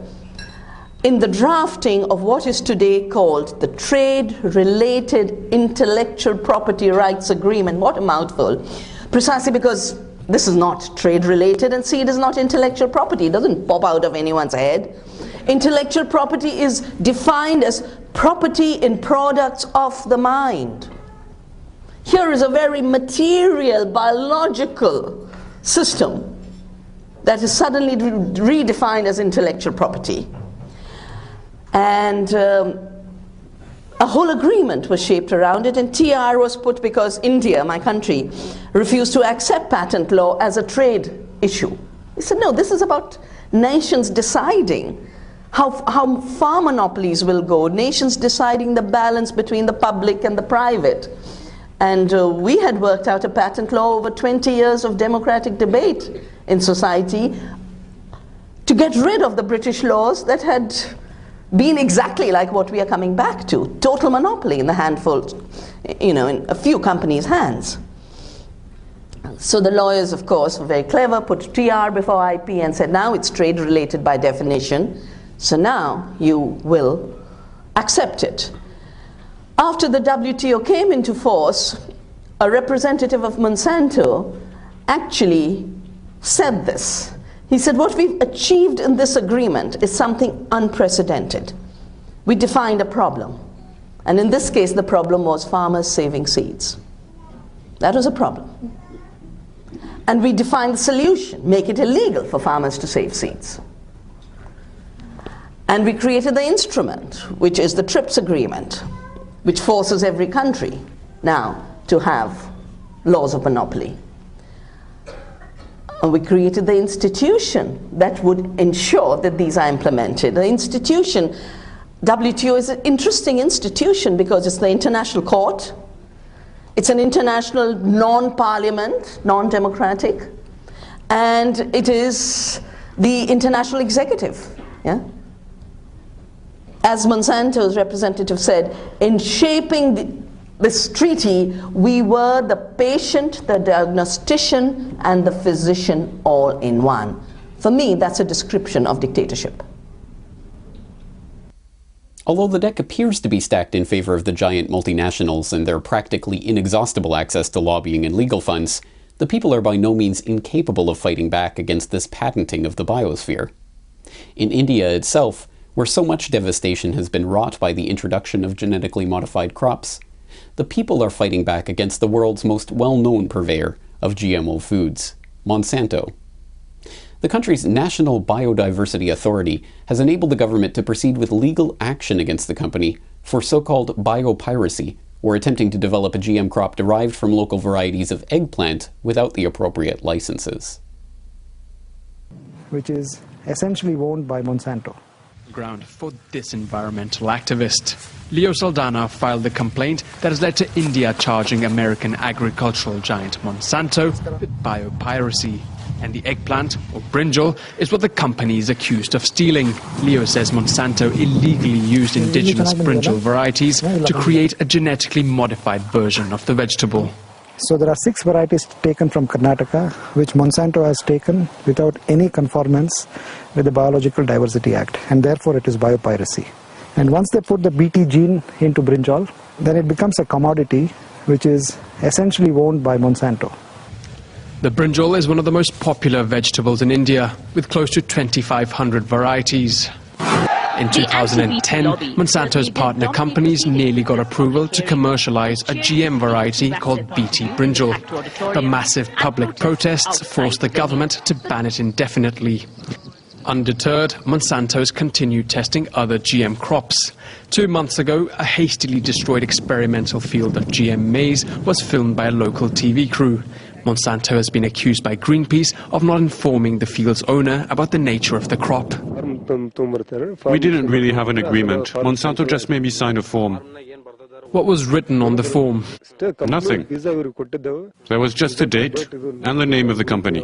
in the drafting of what is today called the Trade-Related Intellectual Property Rights Agreement. What a mouthful. Precisely because this is not trade-related and seed is not intellectual property. It doesn't pop out of anyone's head. Intellectual property is defined as property in products of the mind. Here is a very material, biological system that is suddenly redefined as intellectual property. And a whole agreement was shaped around it, and TR was put because India, my country, refused to accept patent law as a trade issue. They said, no, this is about nations deciding how far monopolies will go, nations deciding the balance between the public and the private. And we had worked out a patent law over 20 years of democratic debate in society to get rid of the British laws that had been exactly like what we are coming back to, total monopoly in the handful, in a few companies' hands. So the lawyers, of course, were very clever, put TR before IP and said, now it's trade-related by definition, so now you will accept it. After the WTO came into force, a representative of Monsanto actually said this. He said, what we've achieved in this agreement is something unprecedented. We defined a problem. And in this case, the problem was farmers saving seeds. That was a problem. And we defined the solution, make it illegal for farmers to save seeds. And we created the instrument, which is the TRIPS agreement, which forces every country now to have laws of monopoly. And we created the institution that would ensure that these are implemented. The institution, WTO, is an interesting institution because it's the international court. It's an international non-parliament, non-democratic, and it is the international executive. Yeah? As Monsanto's representative said, in shaping this treaty, we were the patient, the diagnostician, and the physician all in one. For me, that's a description of dictatorship. Although the deck appears to be stacked in favor of the giant multinationals and their practically inexhaustible access to lobbying and legal funds, the people are by no means incapable of fighting back against this patenting of the biosphere. In India itself, where so much devastation has been wrought by the introduction of genetically modified crops, The people are fighting back against the world's most well-known purveyor of GMO foods, Monsanto. The country's National Biodiversity Authority has enabled the government to proceed with legal action against the company for so-called biopiracy, or attempting to develop a GM crop derived from local varieties of eggplant without the appropriate licenses. Which is essentially owned by Monsanto. Ground for this environmental activist. Leo Saldana filed the complaint that has led to India charging American agricultural giant Monsanto with biopiracy. And the eggplant, or brinjal, is what the company is accused of stealing. Leo says Monsanto illegally used indigenous brinjal varieties to create a genetically modified version of the vegetable. So there are 6 varieties taken from Karnataka, which Monsanto has taken without any conformance with the Biological Diversity Act, and therefore it is biopiracy. And once they put the BT gene into brinjal, then it becomes a commodity which is essentially owned by Monsanto. The brinjal is one of the most popular vegetables in India, with close to 2,500 varieties. In 2010, Monsanto's partner companies nearly got approval to commercialize a GM variety called BT brinjal. But massive public protests forced the government to ban it indefinitely. Undeterred, Monsanto has continued testing other GM crops. 2 months ago, a hastily destroyed experimental field of GM maize was filmed by a local TV crew. Monsanto has been accused by Greenpeace of not informing the field's owner about the nature of the crop. We didn't really have an agreement. Monsanto just made me sign a form. What was written on the form? Nothing. There was just a date and the name of the company.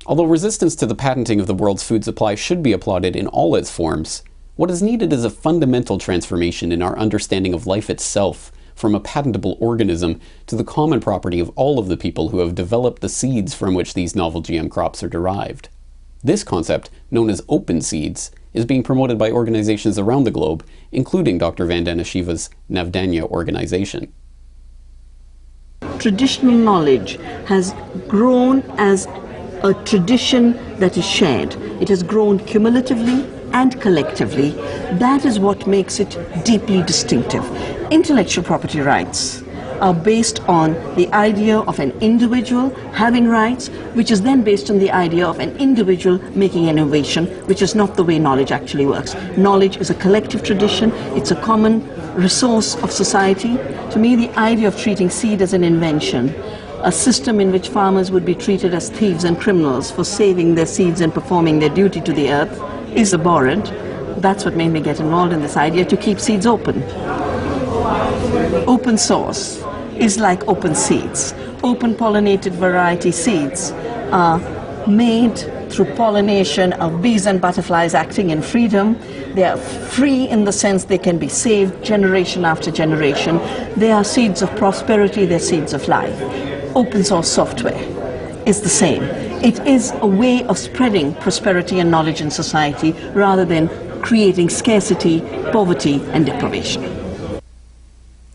Although resistance to the patenting of the world's food supply should be applauded in all its forms, what is needed is a fundamental transformation in our understanding of life itself, from a patentable organism to the common property of all of the people who have developed the seeds from which these novel GM crops are derived. This concept, known as open seeds, is being promoted by organizations around the globe, including Dr. Vandana Shiva's Navdanya organization. Traditional knowledge has grown as a tradition that is shared. It has grown cumulatively and collectively. That is what makes it deeply distinctive. Intellectual property rights are based on the idea of an individual having rights, which is then based on the idea of an individual making an innovation, which is not the way knowledge actually works. Knowledge is a collective tradition. It's a common resource of society. To me, the idea of treating seed as an invention, a system in which farmers would be treated as thieves and criminals for saving their seeds and performing their duty to the earth, is abhorrent. That's what made me get involved in this idea to keep seeds open. Open source is like open seeds. Open pollinated variety seeds are made through pollination of bees and butterflies acting in freedom. They are free in the sense they can be saved generation after generation. They are seeds of prosperity, they're seeds of life. Open source software is the same. It is a way of spreading prosperity and knowledge in society rather than creating scarcity, poverty, and deprivation.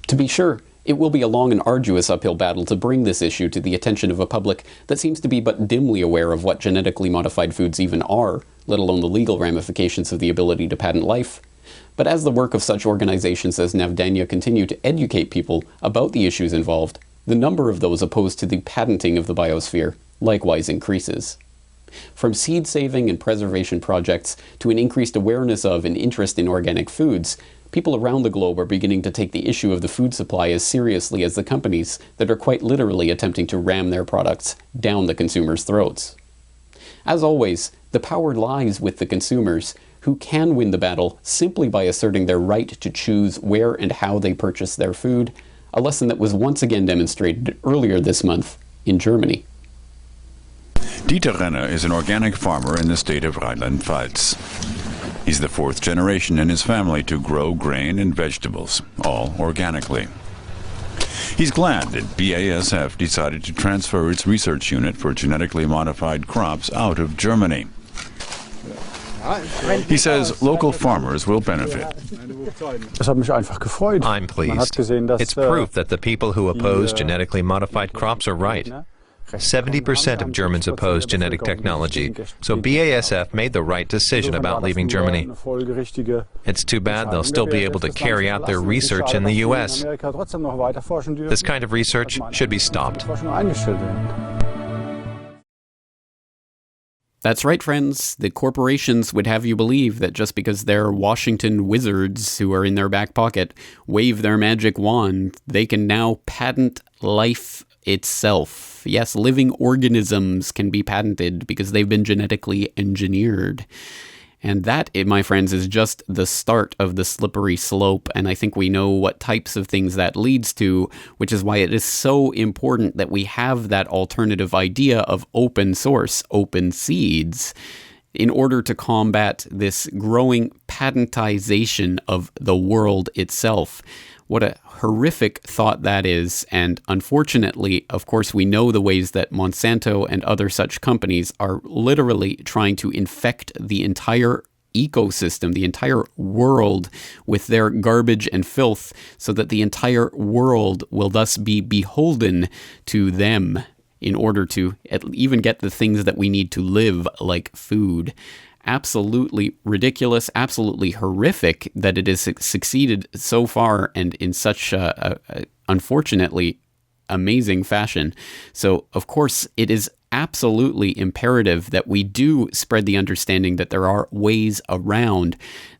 To be sure, it will be a long and arduous uphill battle to bring this issue to the attention of a public that seems to be but dimly aware of what genetically modified foods even are, let alone the legal ramifications of the ability to patent life. But as the work of such organizations as Navdanya continue to educate people about the issues involved, the number of those opposed to the patenting of the biosphere likewise increases. From seed saving and preservation projects to an increased awareness of and interest in organic foods, people around the globe are beginning to take the issue of the food supply as seriously as the companies that are quite literally attempting to ram their products down the consumers' throats. As always, the power lies with the consumers, who can win the battle simply by asserting their right to choose where and how they purchase their food, a lesson that was once again demonstrated earlier this month in Germany. Dieter Renner is an organic farmer in the state of Rheinland-Pfalz. He's the 4th generation in his family to grow grain and vegetables, all organically. He's glad that BASF decided to transfer its research unit for genetically modified crops out of Germany. He says local farmers will benefit. I'm pleased. It's proof that the people who oppose genetically modified crops are right. 70% of Germans oppose genetic technology, so BASF made the right decision about leaving Germany. It's too bad they'll still be able to carry out their research in the US. This kind of research should be stopped. That's right, friends. The corporations would have you believe that just because they're Washington wizards who are in their back pocket wave their magic wand, they can now patent life itself. Yes, living organisms can be patented because they've been genetically engineered. And that, my friends, is just the start of the slippery slope, and I think we know what types of things that leads to, which is why it is so important that we have that alternative idea of open source, open seeds, in order to combat this growing patentization of the world itself. What a horrific thought that is, and unfortunately, of course, we know the ways that Monsanto and other such companies are literally trying to infect the entire ecosystem, the entire world, with their garbage and filth, so that the entire world will thus be beholden to them in order to even get the things that we need to live, like food. Absolutely ridiculous, absolutely horrific that it has succeeded so far and in such a unfortunately amazing fashion. So, of course, it is absolutely imperative that we do spread the understanding that there are ways around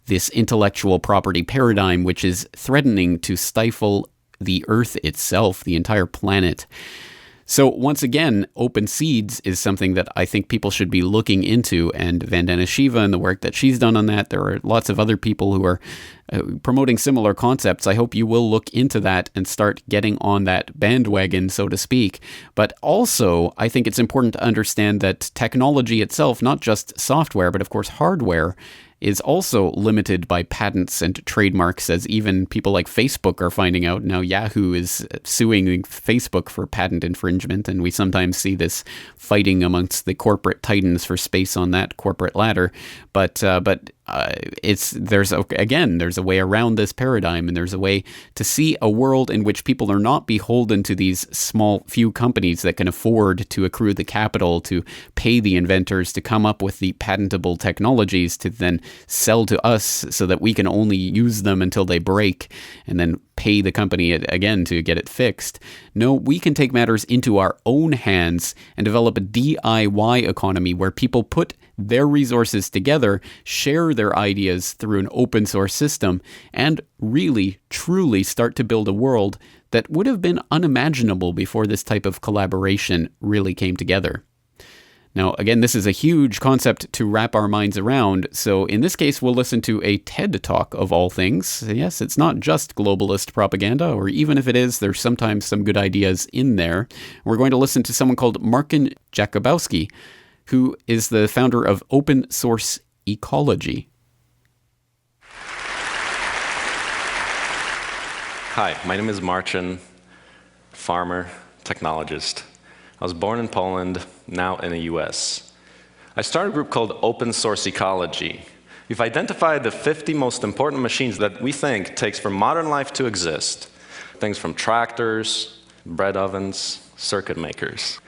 this intellectual property paradigm, which is threatening to stifle the Earth itself, the entire planet. So once again, open seeds is something that I think people should be looking into, and Vandana Shiva and the work that she's done on that. There are lots of other people who are promoting similar concepts. I hope you will look into that and start getting on that bandwagon, so to speak. But also, I think it's important to understand that technology itself, not just software, but of course hardware, is also limited by patents and trademarks, as even people like Facebook are finding out. Now Yahoo is suing Facebook for patent infringement, and we sometimes see this fighting amongst the corporate titans for space on that corporate ladder. But there's a way around this paradigm, and there's a way to see a world in which people are not beholden to these small few companies that can afford to accrue the capital to pay the inventors to come up with the patentable technologies to then sell to us so that we can only use them until they break and then pay the company again to get it fixed. No, we can take matters into our own hands and develop a DIY economy where people put their resources together, share their ideas through an open source system, and really, truly start to build a world that would have been unimaginable before this type of collaboration really came together. Now, again, this is a huge concept to wrap our minds around, so in this case, we'll listen to a TED Talk of all things. Yes, it's not just globalist propaganda, or even if it is, there's sometimes some good ideas in there. We're going to listen to someone called Markin Jakubowski, who is the founder of Open Source Ecology. Hi, my name is Marcin, farmer, technologist. I was born in Poland, now in the US. I started a group called Open Source Ecology. We've identified the 50 most important machines that we think takes for modern life to exist. Things from tractors, bread ovens, circuit makers.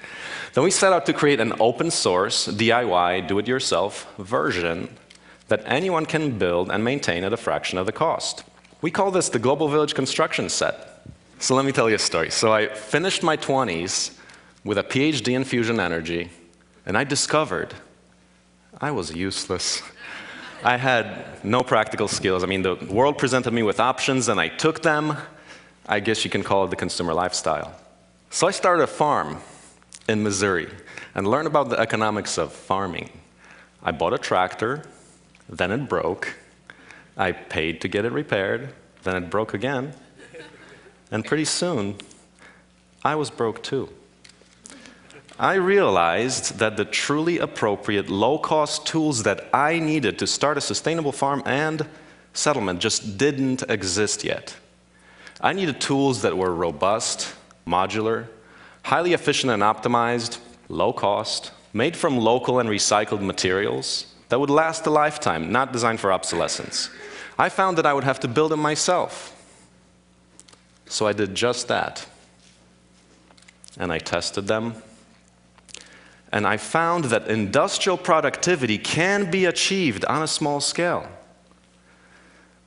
Then we set out to create an open source, DIY, do-it-yourself version that anyone can build and maintain at a fraction of the cost. We call this the Global Village Construction Set. So let me tell you a story. So I finished my 20s with a PhD in fusion energy, and I discovered I was useless. I had no practical skills. I mean, the world presented me with options, and I took them. I guess you can call it the consumer lifestyle. So I started a farm in Missouri and learned about the economics of farming. I bought a tractor, then it broke. I paid to get it repaired, then it broke again. And pretty soon, I was broke too. I realized that the truly appropriate low-cost tools that I needed to start a sustainable farm and settlement just didn't exist yet. I needed tools that were robust, modular, highly efficient and optimized, low-cost, made from local and recycled materials that would last a lifetime, not designed for obsolescence. I found that I would have to build them myself. So I did just that. And I tested them, And I found that industrial productivity can be achieved on a small scale.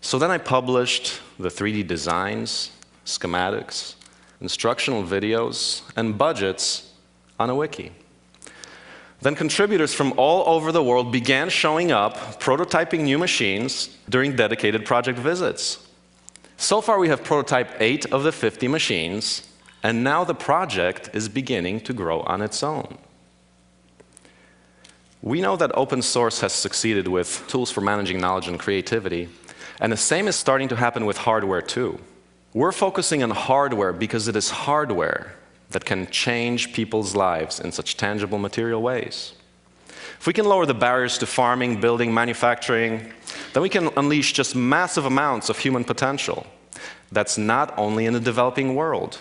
So then I published the 3D designs, schematics, instructional videos, and budgets on a wiki. Then contributors from all over the world began showing up, prototyping new machines during dedicated project visits. So far we have prototyped 8 of the 50 machines, and now the project is beginning to grow on its own. We know that open source has succeeded with tools for managing knowledge and creativity, and the same is starting to happen with hardware too. We're focusing on hardware because it is hardware that can change people's lives in such tangible material ways. If we can lower the barriers to farming, building, manufacturing, then we can unleash just massive amounts of human potential. That's not only in the developing world.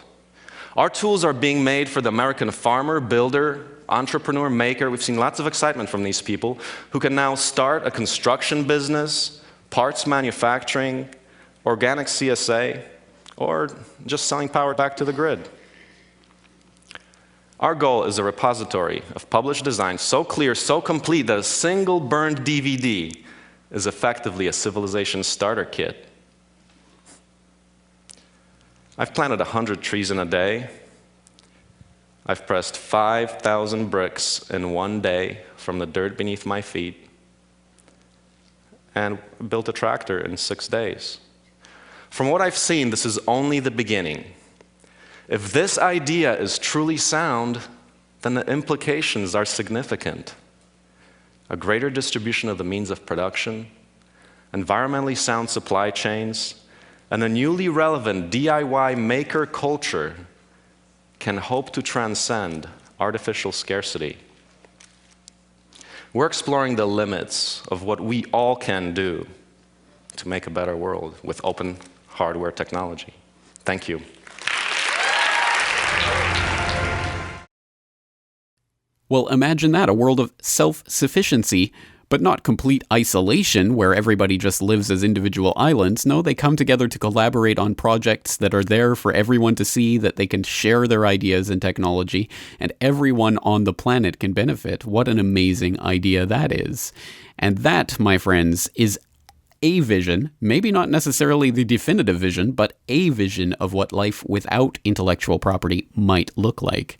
Our tools are being made for the American farmer, builder, entrepreneur, maker. We've seen lots of excitement from these people who can now start a construction business, parts manufacturing, organic CSA, or just selling power back to the grid. Our goal is a repository of published designs so clear, so complete that a single burned DVD is effectively a civilization starter kit. I've planted 100 trees in a day. I've pressed 5,000 bricks in one day from the dirt beneath my feet, and built a tractor in 6 days. From what I've seen, this is only the beginning. If this idea is truly sound, then the implications are significant. A greater distribution of the means of production, environmentally sound supply chains, and a newly relevant DIY maker culture can hope to transcend artificial scarcity. We're exploring the limits of what we all can do to make a better world with open hardware technology. Thank you. Well, imagine that, a world of self-sufficiency, but not complete isolation where everybody just lives as individual islands. No, they come together to collaborate on projects that are there for everyone to see, that they can share their ideas and technology, and everyone on the planet can benefit. What an amazing idea that is. And that, my friends, is a vision, maybe not necessarily the definitive vision, but a vision of what life without intellectual property might look like.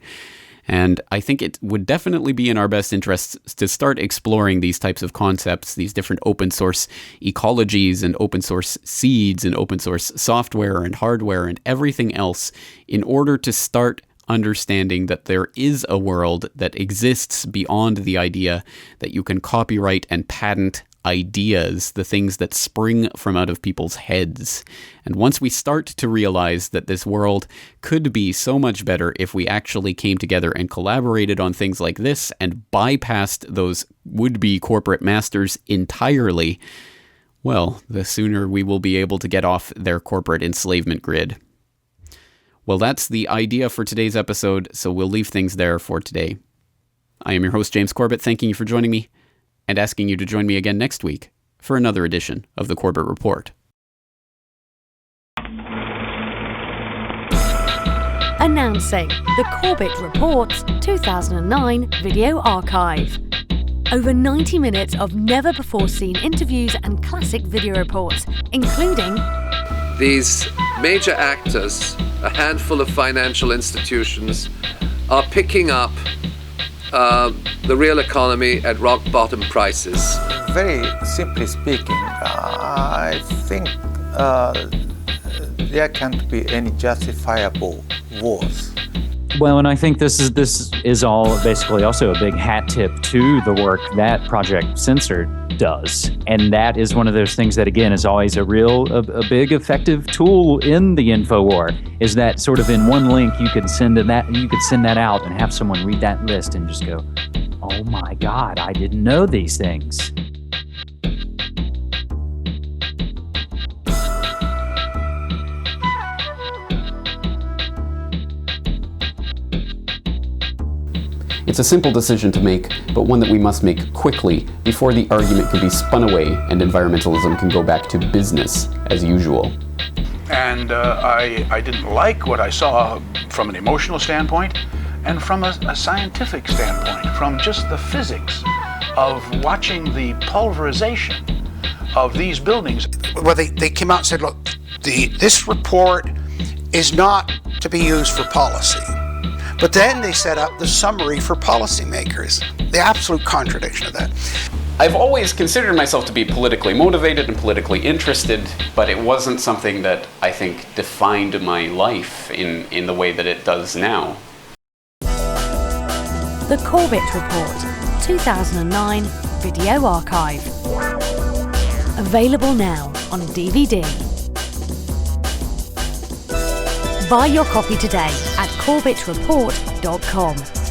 And I think it would definitely be in our best interests to start exploring these types of concepts, these different open source ecologies and open source seeds and open source software and hardware and everything else in order to start understanding that there is a world that exists beyond the idea that you can copyright and patent ideas, the things that spring from out of people's heads. And once we start to realize that this world could be so much better if we actually came together and collaborated on things like this and bypassed those would-be corporate masters entirely, well, the sooner we will be able to get off their corporate enslavement grid. Well, that's the idea for today's episode, so we'll leave things there for today. I am your host, James Corbett, thanking you for joining me, and asking you to join me again next week for another edition of the Corbett Report. Announcing the Corbett Report 2009 video archive. Over 90 minutes of never-before-seen interviews and classic video reports, including these major actors, a handful of financial institutions, are picking up the real economy at rock bottom prices. Very simply speaking, I think there can't be any justifiable wars. Well, and I think this is all basically also a big hat tip to the work that Project Censored does. And that is one of those things that, again, is always a big effective tool in the InfoWar, is that sort of in one link you could send that out and have someone read that list and just go, oh my God, I didn't know these things. It's a simple decision to make, but one that we must make quickly before the argument can be spun away and environmentalism can go back to business as usual. And I didn't like what I saw from an emotional standpoint, And from a scientific standpoint, from just the physics of watching the pulverization of these buildings. Well, they came out and said, look, this report is not to be used for policy. But then they set up the summary for policymakers. The absolute contradiction of that. I've always considered myself to be politically motivated and politically interested, but it wasn't something that I think defined my life in the way that it does now. The Corbett Report, 2009 Video Archive. Available now on DVD. Buy your copy today at corbettreport.com.